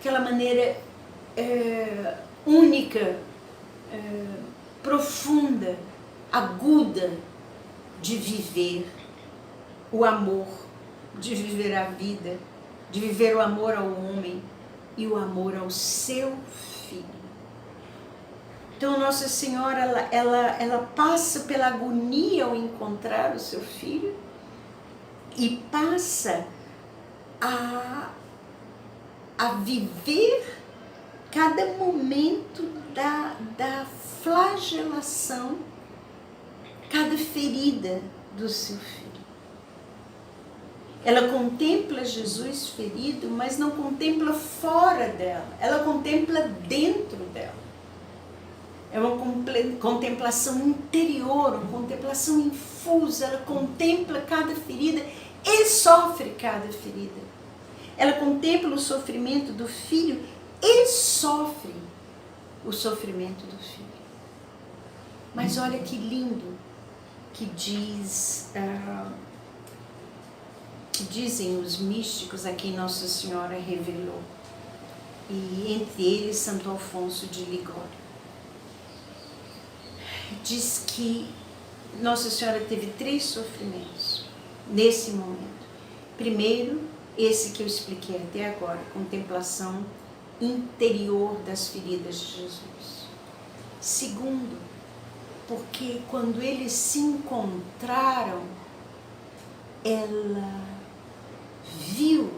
aquela maneira única, profunda, aguda de viver o amor, de viver a vida, de viver o amor ao homem e o amor ao seu filho. Então Nossa Senhora, ela passa pela agonia ao encontrar o seu filho e passa a viver cada momento da flagelação, cada ferida do seu filho. Ela contempla Jesus ferido, mas não contempla fora dela, ela contempla dentro dela. É uma contemplação interior, uma contemplação infusa. Ela contempla cada ferida e sofre cada ferida. Ela contempla o sofrimento do filho e sofre o sofrimento do filho. Mas olha que lindo que dizem os místicos a quem Nossa Senhora revelou, e entre eles Santo Alfonso de Ligório. Diz que Nossa Senhora teve 3 sofrimentos nesse momento. Primeiro, Esse que eu expliquei até agora, contemplação interior das feridas de Jesus. Segundo, porque quando eles se encontraram, ela viu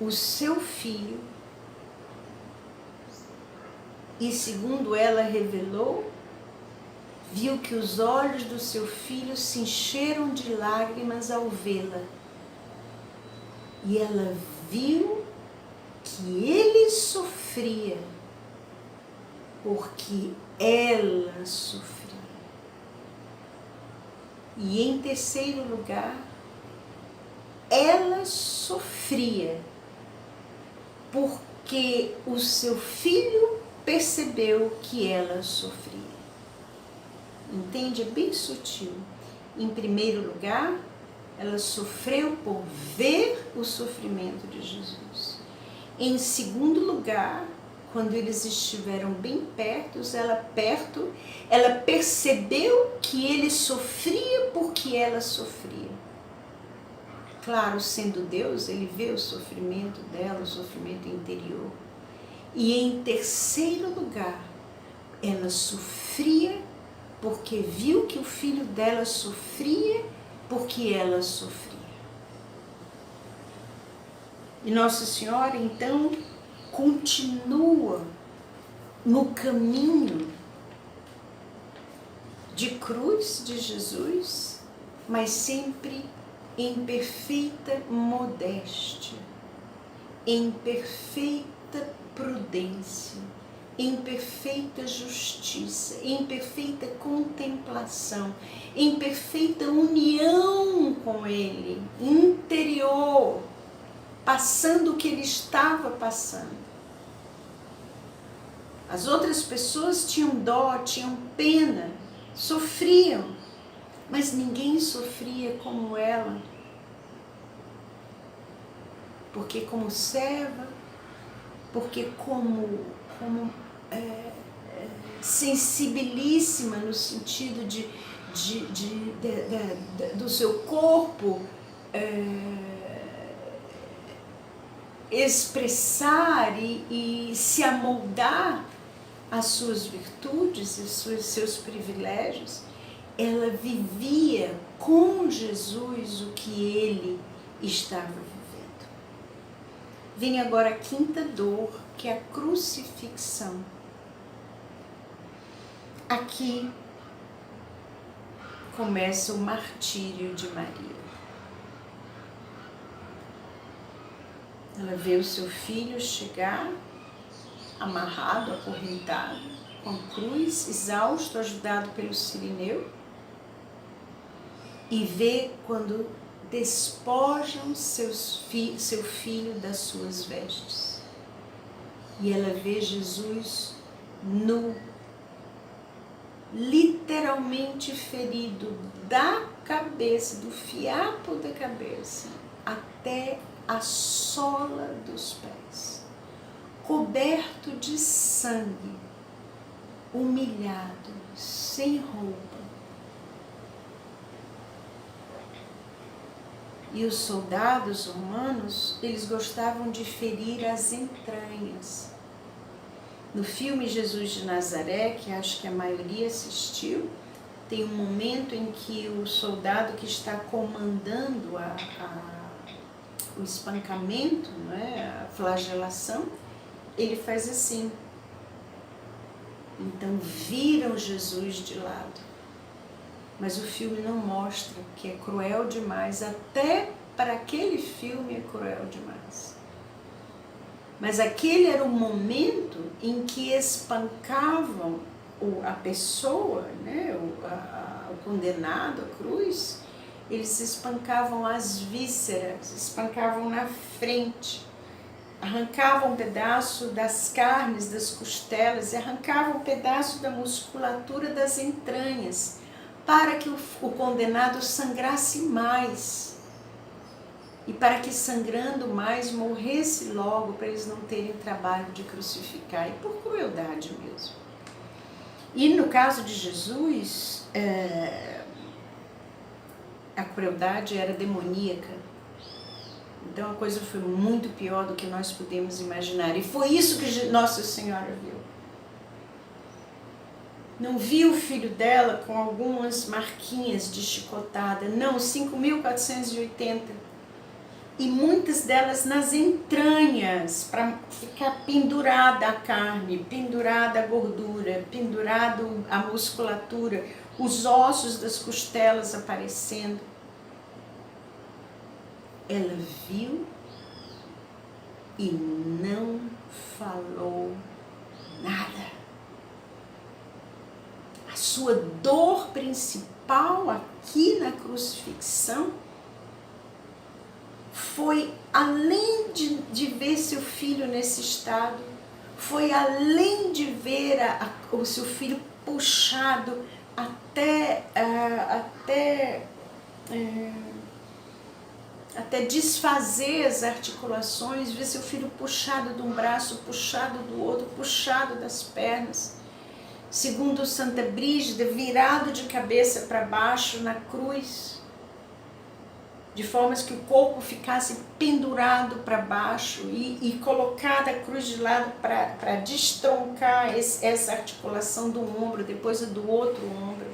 o seu filho e, segundo ela revelou, viu que os olhos do seu filho se encheram de lágrimas ao vê-la. E ela viu que ele sofria porque ela sofria. E em terceiro lugar, ela sofria porque o seu filho percebeu que ela sofria. Entende? É bem sutil. Em primeiro lugar, ela sofreu por ver o sofrimento de Jesus. Em segundo lugar, quando eles estiveram bem perto, ela percebeu que ele sofria porque ela sofria. Claro, sendo Deus, ele vê o sofrimento dela, o sofrimento interior. E em terceiro lugar, ela sofria porque viu que o filho dela sofria porque ela sofria. E Nossa Senhora, então, continua no caminho de cruz de Jesus, mas sempre em perfeita modéstia, em perfeita prudência, em perfeita justiça, em perfeita contemplação, em perfeita união com Ele, interior, passando o que Ele estava passando. As outras pessoas tinham dó, tinham pena, sofriam, mas ninguém sofria como ela, porque como serva, porque como sensibilíssima no sentido do seu corpo expressar e se amoldar às suas virtudes e seus privilégios, ela vivia com Jesus o que ele estava vivendo. Vem agora a quinta dor, que é a crucifixão. Aqui começa o martírio de Maria. Ela vê o seu filho chegar, amarrado, acorrentado, com cruz, exausto, ajudado pelo Cirineu, e vê quando despojam seu filho das suas vestes. E ela vê Jesus nu, literalmente ferido da cabeça, do fiapo da cabeça, até a sola dos pés, coberto de sangue, humilhado, sem roupa. E os soldados romanos, eles gostavam de ferir as entranhas. No filme Jesus de Nazaré, que acho que a maioria assistiu, tem um momento em que o soldado que está comandando o espancamento, não é? A flagelação, ele faz assim. Então viram Jesus de lado. Mas o filme não mostra, que é cruel demais, até para aquele filme é cruel demais. Mas aquele era o momento em que espancavam a pessoa, né, o condenado à cruz, eles espancavam as vísceras, espancavam na frente, arrancavam um pedaço das carnes, das costelas, e arrancavam um pedaço da musculatura das entranhas, para que o condenado sangrasse mais. E para que sangrando mais morresse logo, para eles não terem trabalho de crucificar, e por crueldade mesmo. E no caso de Jesus, a crueldade era demoníaca. Então a coisa foi muito pior do que nós podemos imaginar. E foi isso que Nossa Senhora viu. Não viu o filho dela com algumas marquinhas de chicotada, não, 5.480. E muitas delas nas entranhas, para ficar pendurada a carne, pendurada a gordura, pendurado a musculatura, os ossos das costelas aparecendo. Ela viu e não falou nada. A sua dor principal aqui na crucifixão foi além de ver seu filho nesse estado, foi além de ver o seu filho puxado até desfazer as articulações, ver seu filho puxado de um braço, puxado do outro, puxado das pernas. Segundo Santa Brígida, virado de cabeça para baixo na cruz, de forma que o corpo ficasse pendurado para baixo e colocada a cruz de lado para destroncar essa articulação do ombro, depois do outro ombro.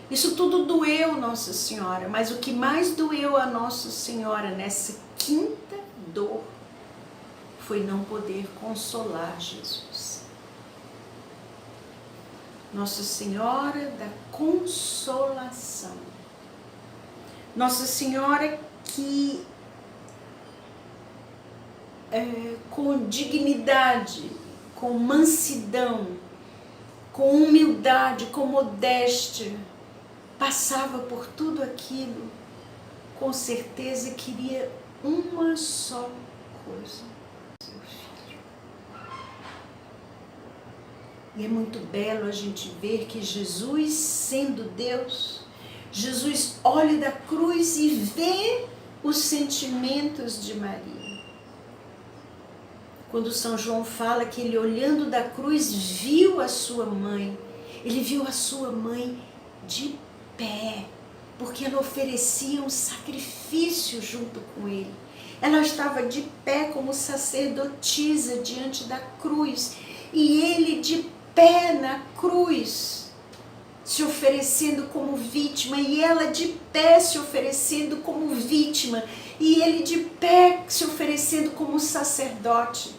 Isso tudo doeu Nossa Senhora, mas o que mais doeu a Nossa Senhora nessa quinta dor foi não poder consolar Jesus. Nossa Senhora da Consolação. Nossa Senhora que com dignidade, com mansidão, com humildade, com modéstia, passava por tudo aquilo, com certeza queria uma só coisa: seu filho. E é muito belo a gente ver que Jesus, sendo Deus, Jesus olha da cruz e vê os sentimentos de Maria. Quando São João fala que ele, olhando da cruz, viu a sua mãe, ele viu a sua mãe de pé, porque ela oferecia um sacrifício junto com ele. Ela estava de pé como sacerdotisa diante da cruz, e ele de pé na cruz, se oferecendo como vítima, e ela de pé se oferecendo como vítima, e ele de pé se oferecendo como sacerdote,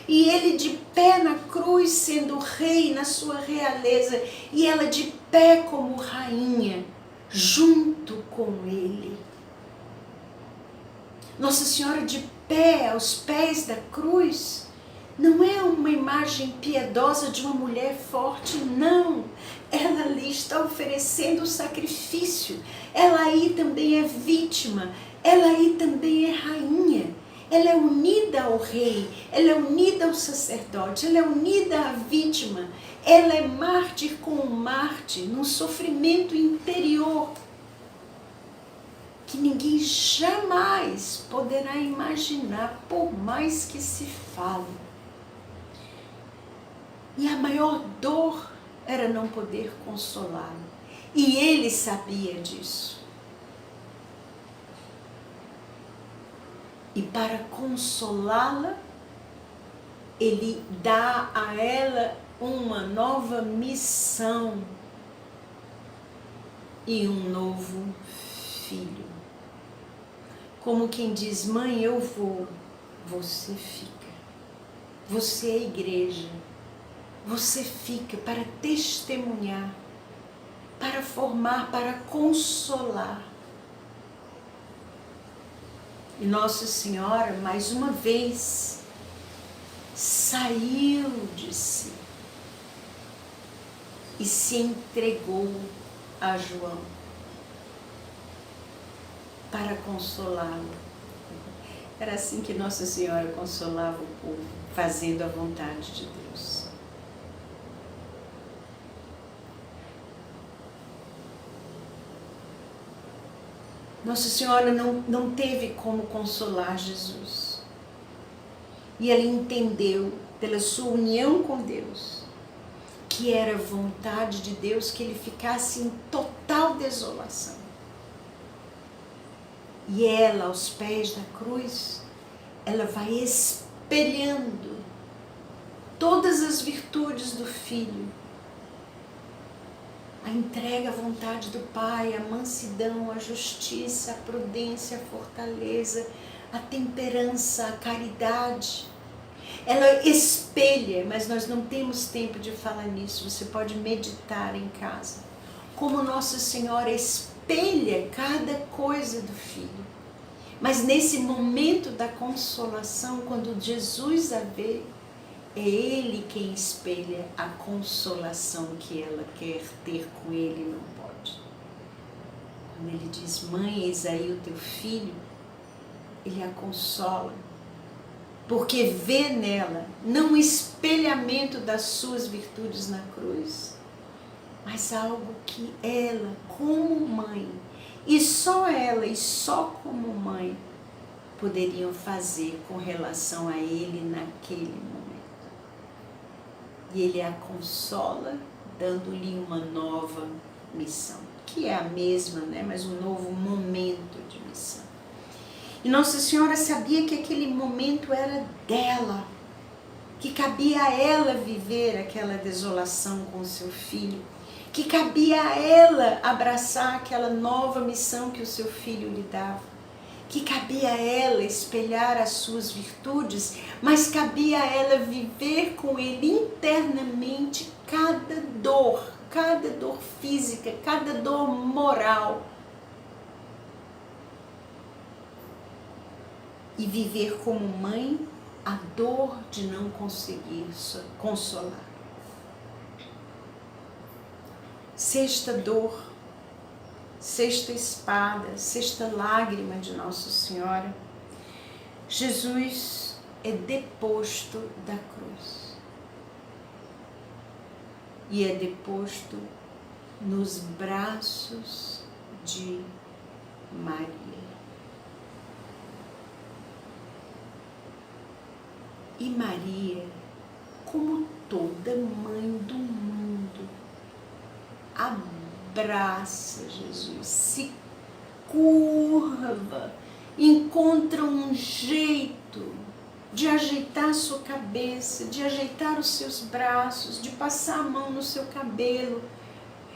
e ele de pé na cruz sendo rei na sua realeza, e ela de pé como rainha, junto com ele. Nossa Senhora de pé aos pés da cruz não é uma imagem piedosa de uma mulher forte, não. Ela ali está oferecendo o sacrifício. Ela aí também é vítima. Ela aí também é rainha. Ela é unida ao rei. Ela é unida ao sacerdote. Ela é unida à vítima. Ela é mártir com o mártir, num sofrimento interior que ninguém jamais poderá imaginar, por mais que se fale. E a maior dor era não poder consolá-lo. E ele sabia disso. E para consolá-la, ele dá a ela uma nova missão e um novo filho. Como quem diz: mãe, eu vou, você fica. Você é a igreja. Você fica para testemunhar, para formar, para consolar. E Nossa Senhora, mais uma vez, saiu de si e se entregou a João para consolá-lo. Era assim que Nossa Senhora consolava o povo, fazendo a vontade de Deus. Nossa Senhora não teve como consolar Jesus. E ela entendeu, pela sua união com Deus, que era vontade de Deus que ele ficasse em total desolação. E ela, aos pés da cruz, ela vai espelhando todas as virtudes do Filho. A entrega à vontade do Pai, a mansidão, a justiça, a prudência, a fortaleza, a temperança, a caridade. Ela espelha, mas nós não temos tempo de falar nisso, você pode meditar em casa. Como Nossa Senhora espelha cada coisa do Filho. Mas nesse momento da consolação, quando Jesus a vê, é Ele quem espelha a consolação que ela quer ter com Ele e não pode. Quando Ele diz, mãe, eis aí o teu filho, Ele a consola, porque vê nela não um espelhamento das suas virtudes na cruz, mas algo que ela, como mãe, e só ela, e só como mãe, poderiam fazer com relação a Ele naquele momento. E Ele a consola, dando-lhe uma nova missão, que é a mesma, né? Mas um novo momento de missão. E Nossa Senhora sabia que aquele momento era dela, que cabia a ela viver aquela desolação com o seu filho, que cabia a ela abraçar aquela nova missão que o seu filho lhe dava, que cabia a ela espelhar as suas virtudes, mas cabia a ela viver com ele internamente cada dor física, cada dor moral, e viver como mãe a dor de não conseguir consolar. Sexta dor, sexta espada, sexta lágrima de Nossa Senhora, Jesus é deposto da cruz. E é deposto nos braços de Maria. E Maria, como toda mãe do mundo, abraça Jesus, se curva, encontra um jeito de ajeitar sua cabeça, de ajeitar os seus braços, de passar a mão no seu cabelo,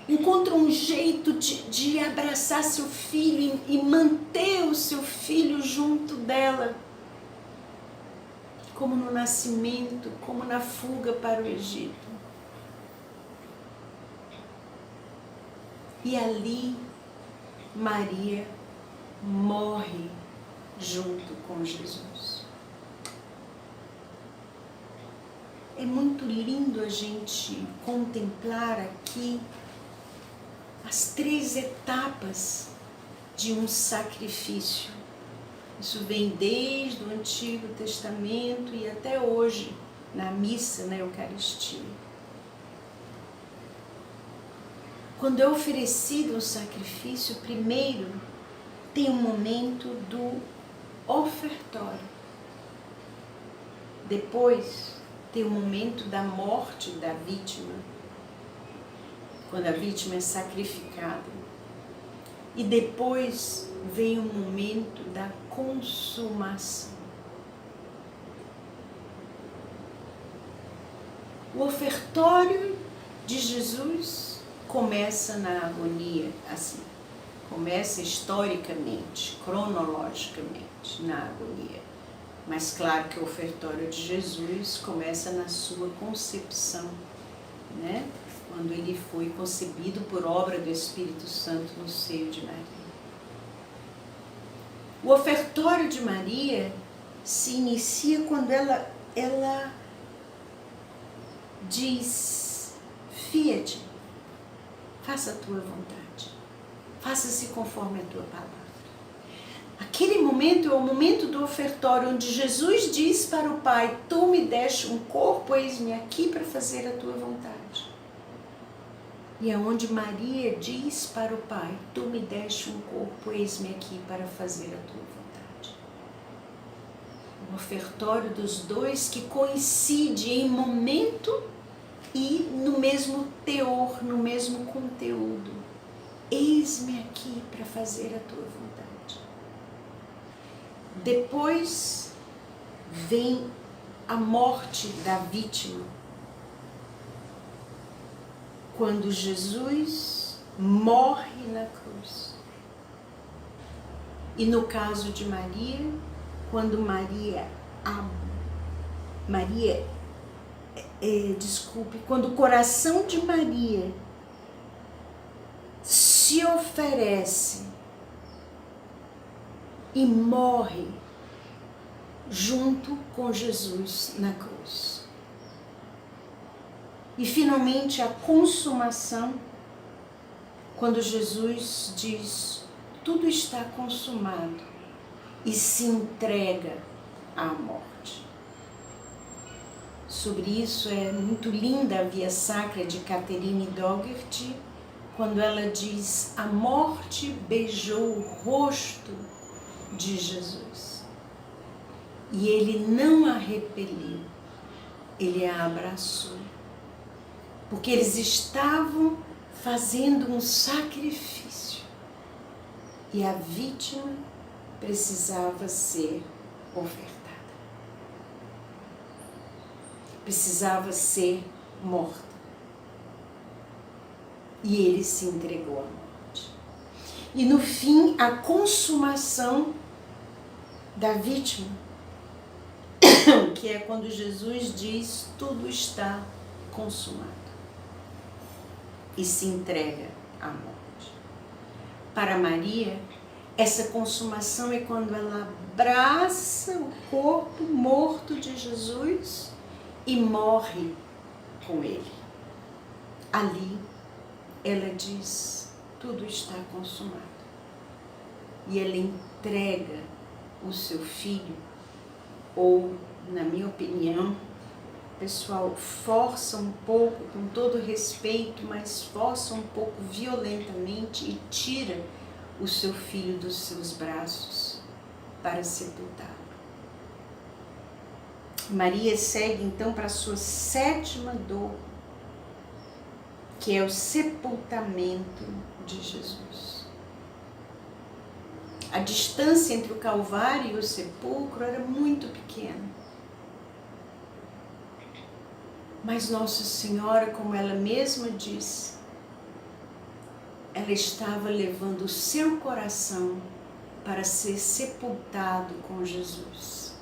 encontra um jeito de abraçar seu filho e manter o seu filho junto dela, como no nascimento, como na fuga para o Egito. E ali Maria morre junto com Jesus. É muito lindo a gente contemplar aqui as 3 etapas de um sacrifício. Isso vem desde o Antigo Testamento e até hoje, na missa, na Eucaristia. Quando é oferecido um sacrifício, primeiro tem um momento do ofertório. Depois tem o momento da morte da vítima, quando a vítima é sacrificada. E depois vem o momento da consumação. O ofertório de Jesus começa na agonia, assim, começa historicamente, cronologicamente na agonia. Mas claro que o ofertório de Jesus começa na sua concepção, né? Quando ele foi concebido por obra do Espírito Santo no seio de Maria. O ofertório de Maria se inicia quando ela diz: Fiat, faça a tua vontade, faça-se conforme a tua palavra. Aquele momento é o momento do ofertório onde Jesus diz para o Pai: tu me deste um corpo, eis-me aqui para fazer a tua vontade. E é onde Maria diz para o Pai: tu me deste um corpo, eis-me aqui para fazer a tua vontade. O ofertório dos dois que coincide em momento e no mesmo teor, no mesmo conteúdo. Eis-me aqui para fazer a tua vontade. Depois vem a morte da vítima. Quando Jesus morre na cruz. E no caso de Maria, quando quando o coração de Maria se oferece e morre junto com Jesus na cruz. E finalmente a consumação, quando Jesus diz: tudo está consumado, e se entrega à morte. Sobre isso é muito linda a Via Sacra de Catherine Dougherty, quando ela diz: a morte beijou o rosto de Jesus. E ele não a repeliu, ele a abraçou. Porque eles estavam fazendo um sacrifício. E a vítima precisava ser ofertada. Precisava ser morta. E ele se entregou à morte. E no fim, a consumação da vítima, que é quando Jesus diz: tudo está consumado. E se entrega à morte. Para Maria, essa consumação é quando ela abraça o corpo morto de Jesus e morre com ele. Ali, ela diz: tudo está consumado. E ela entrega o seu filho, ou, na minha opinião, pessoal, força um pouco, com todo respeito, mas força um pouco violentamente e tira o seu filho dos seus braços para sepultá-lo. Maria segue então para a sua 7ª dor, que é o sepultamento de Jesus. A distância entre o Calvário e o sepulcro era muito pequena. Mas Nossa Senhora, como ela mesma disse, ela estava levando o seu coração para ser sepultado com Jesus.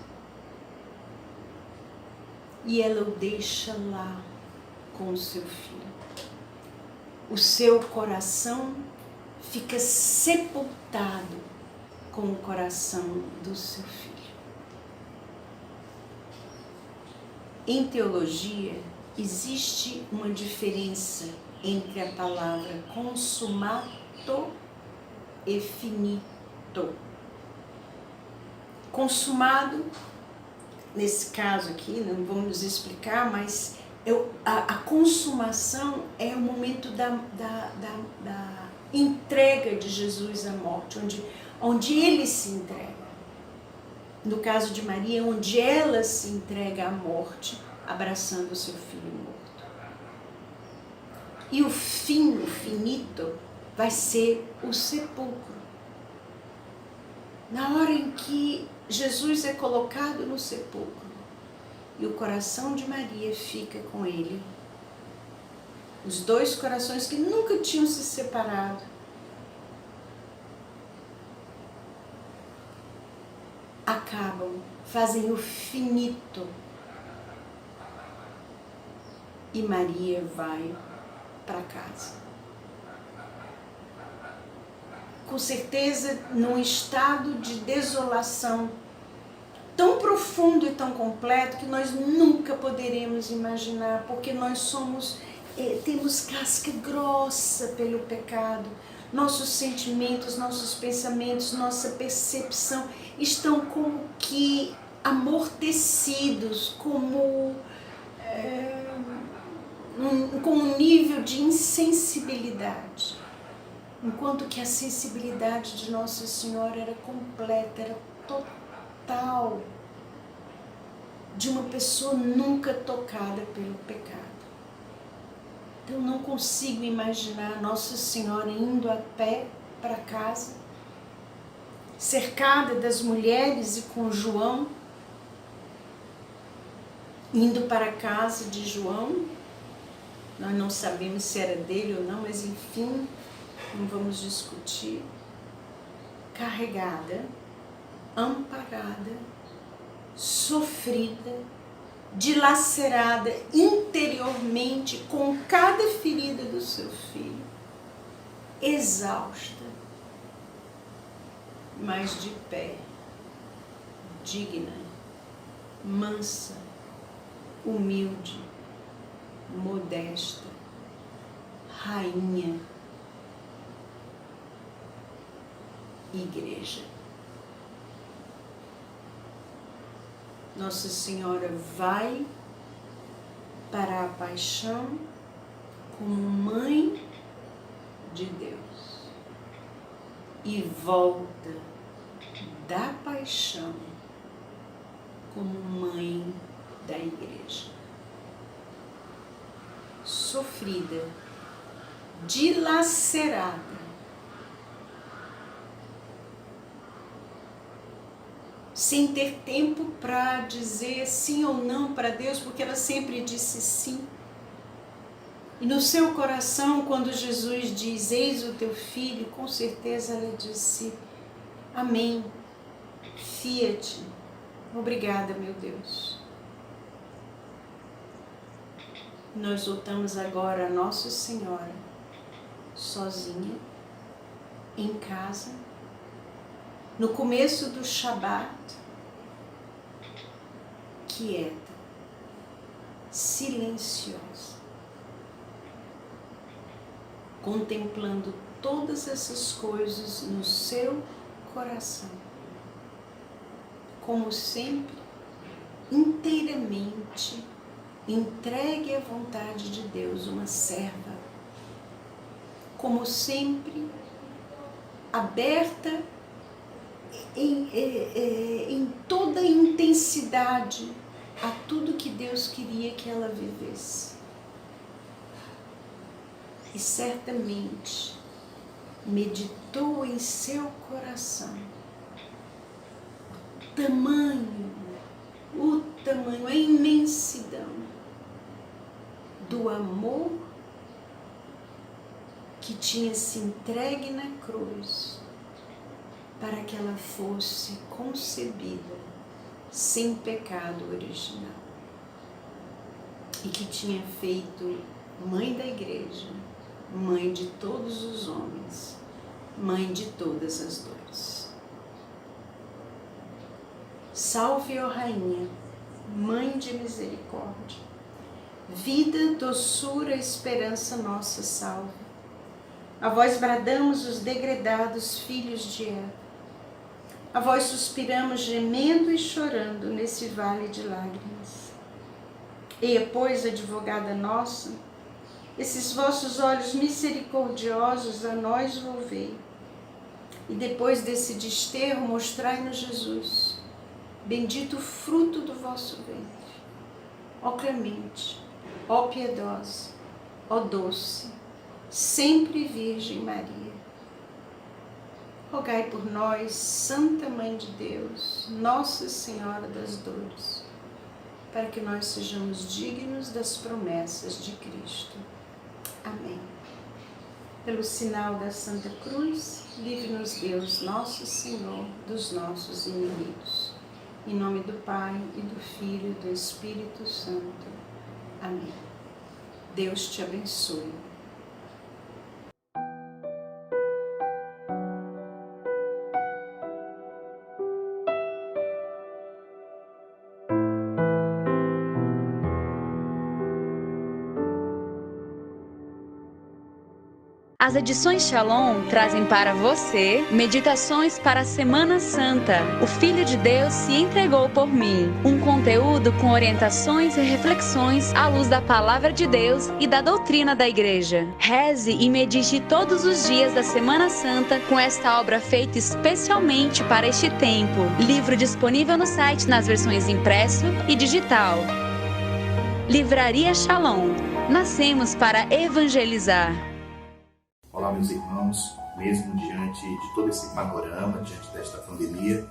E ela o deixa lá com o seu filho. O seu coração fica sepultado com o coração do seu filho. Em teologia, existe uma diferença entre a palavra consumato e finito. Consumado, nesse caso aqui, não vamos explicar, mas a consumação é o momento da entrega de Jesus à morte, onde ele se entrega. No caso de Maria, onde ela se entrega à morte, abraçando o seu filho morto. E o fim, o finito, vai ser o sepulcro. Na hora em que Jesus é colocado no sepulcro e o coração de Maria fica com ele, os dois corações que nunca tinham se separado, acabam, fazem o finito. E Maria vai para casa. Com certeza, num estado de desolação tão profundo e tão completo que nós nunca poderemos imaginar, porque nós temos casca grossa pelo pecado. Nossos sentimentos, nossos pensamentos, nossa percepção estão como que amortecidos, com um nível de insensibilidade. Enquanto que a sensibilidade de Nossa Senhora era completa, era total, de uma pessoa nunca tocada pelo pecado. Então não consigo imaginar Nossa Senhora indo a pé para casa cercada das mulheres e com João, indo para a casa de João. Nós não sabemos se era dele ou não, mas enfim, não vamos discutir. Carregada, amparada, sofrida, dilacerada interiormente com cada ferida do seu filho, exausta, mas de pé, digna, mansa, humilde, modesta, rainha, igreja. Nossa Senhora vai para a paixão como mãe de Deus e volta da paixão como mãe da igreja. Sofrida, dilacerada, sem ter tempo para dizer sim ou não para Deus, porque ela sempre disse sim. E no seu coração, quando Jesus diz, eis o teu filho, com certeza ela disse, amém, fiat, obrigada, meu Deus. Nós voltamos agora a Nossa Senhora, sozinha, em casa, no começo do Shabat, quieta, silenciosa, contemplando todas essas coisas no seu coração, como sempre, inteiramente entregue à vontade de Deus, uma serva, como sempre, aberta em toda a intensidade a tudo que Deus queria que ela vivesse. E certamente meditou em seu coração o tamanho, a imensidão do amor que tinha se entregue na cruz para que ela fosse concebida sem pecado original e que tinha feito mãe da igreja, mãe de todos os homens, mãe de todas as dores. Salve, ó Rainha, Mãe de misericórdia, vida, doçura, esperança nossa, salve. A vós bradamos os degredados filhos de Eva. A vós suspiramos gemendo e chorando nesse vale de lágrimas. Eia, pois, advogada nossa, esses vossos olhos misericordiosos a nós volvei. E depois desse desterro mostrai-nos Jesus, bendito o fruto do vosso ventre. Ó clemente, ó piedosa, ó doce, sempre Virgem Maria. Rogai por nós, Santa Mãe de Deus, Nossa Senhora das Dores, para que nós sejamos dignos das promessas de Cristo. Amém. Pelo sinal da Santa Cruz, livre-nos Deus, nosso Senhor, dos nossos inimigos. Em nome do Pai, e do Filho, e do Espírito Santo. Amém. Deus te abençoe. As edições Shalom trazem para você meditações para a Semana Santa. O Filho de Deus se entregou por mim. Um conteúdo com orientações e reflexões à luz da Palavra de Deus e da doutrina da Igreja. Reze e medite todos os dias da Semana Santa com esta obra feita especialmente para este tempo. Livro disponível no site nas versões impresso e digital. Livraria Shalom. Nascemos para evangelizar. Olá, meus irmãos, mesmo diante de todo esse panorama, diante desta pandemia.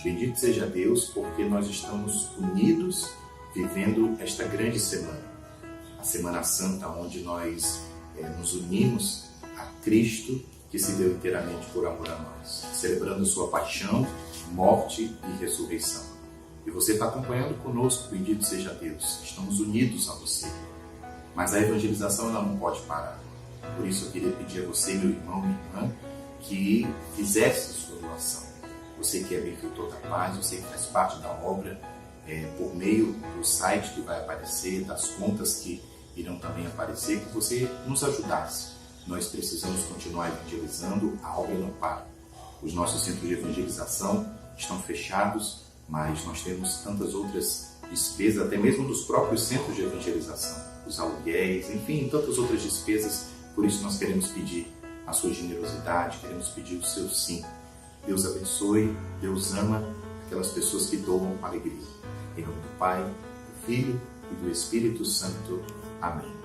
Bendito seja Deus, porque nós estamos unidos vivendo esta grande semana, a Semana Santa, onde nós nos unimos a Cristo, que se deu inteiramente por amor a nós, celebrando sua paixão, morte e ressurreição. E você está acompanhando conosco, bendito seja Deus, estamos unidos a você. Mas a evangelização ela não pode parar. Por isso eu queria pedir a você, meu irmão, minha irmã, que fizesse a sua doação. Você que é benfeitor da paz, você que faz parte da obra, por meio do site que vai aparecer, das contas que irão também aparecer, que você nos ajudasse. Nós precisamos continuar evangelizando, a obra não para. Os nossos centros de evangelização estão fechados, mas nós temos tantas outras despesas, até mesmo dos próprios centros de evangelização, os aluguéis, enfim, tantas outras despesas. Por isso nós queremos pedir a sua generosidade, queremos pedir o seu sim. Deus abençoe, Deus ama aquelas pessoas que doam com alegria. Em nome do Pai, do Filho e do Espírito Santo. Amém.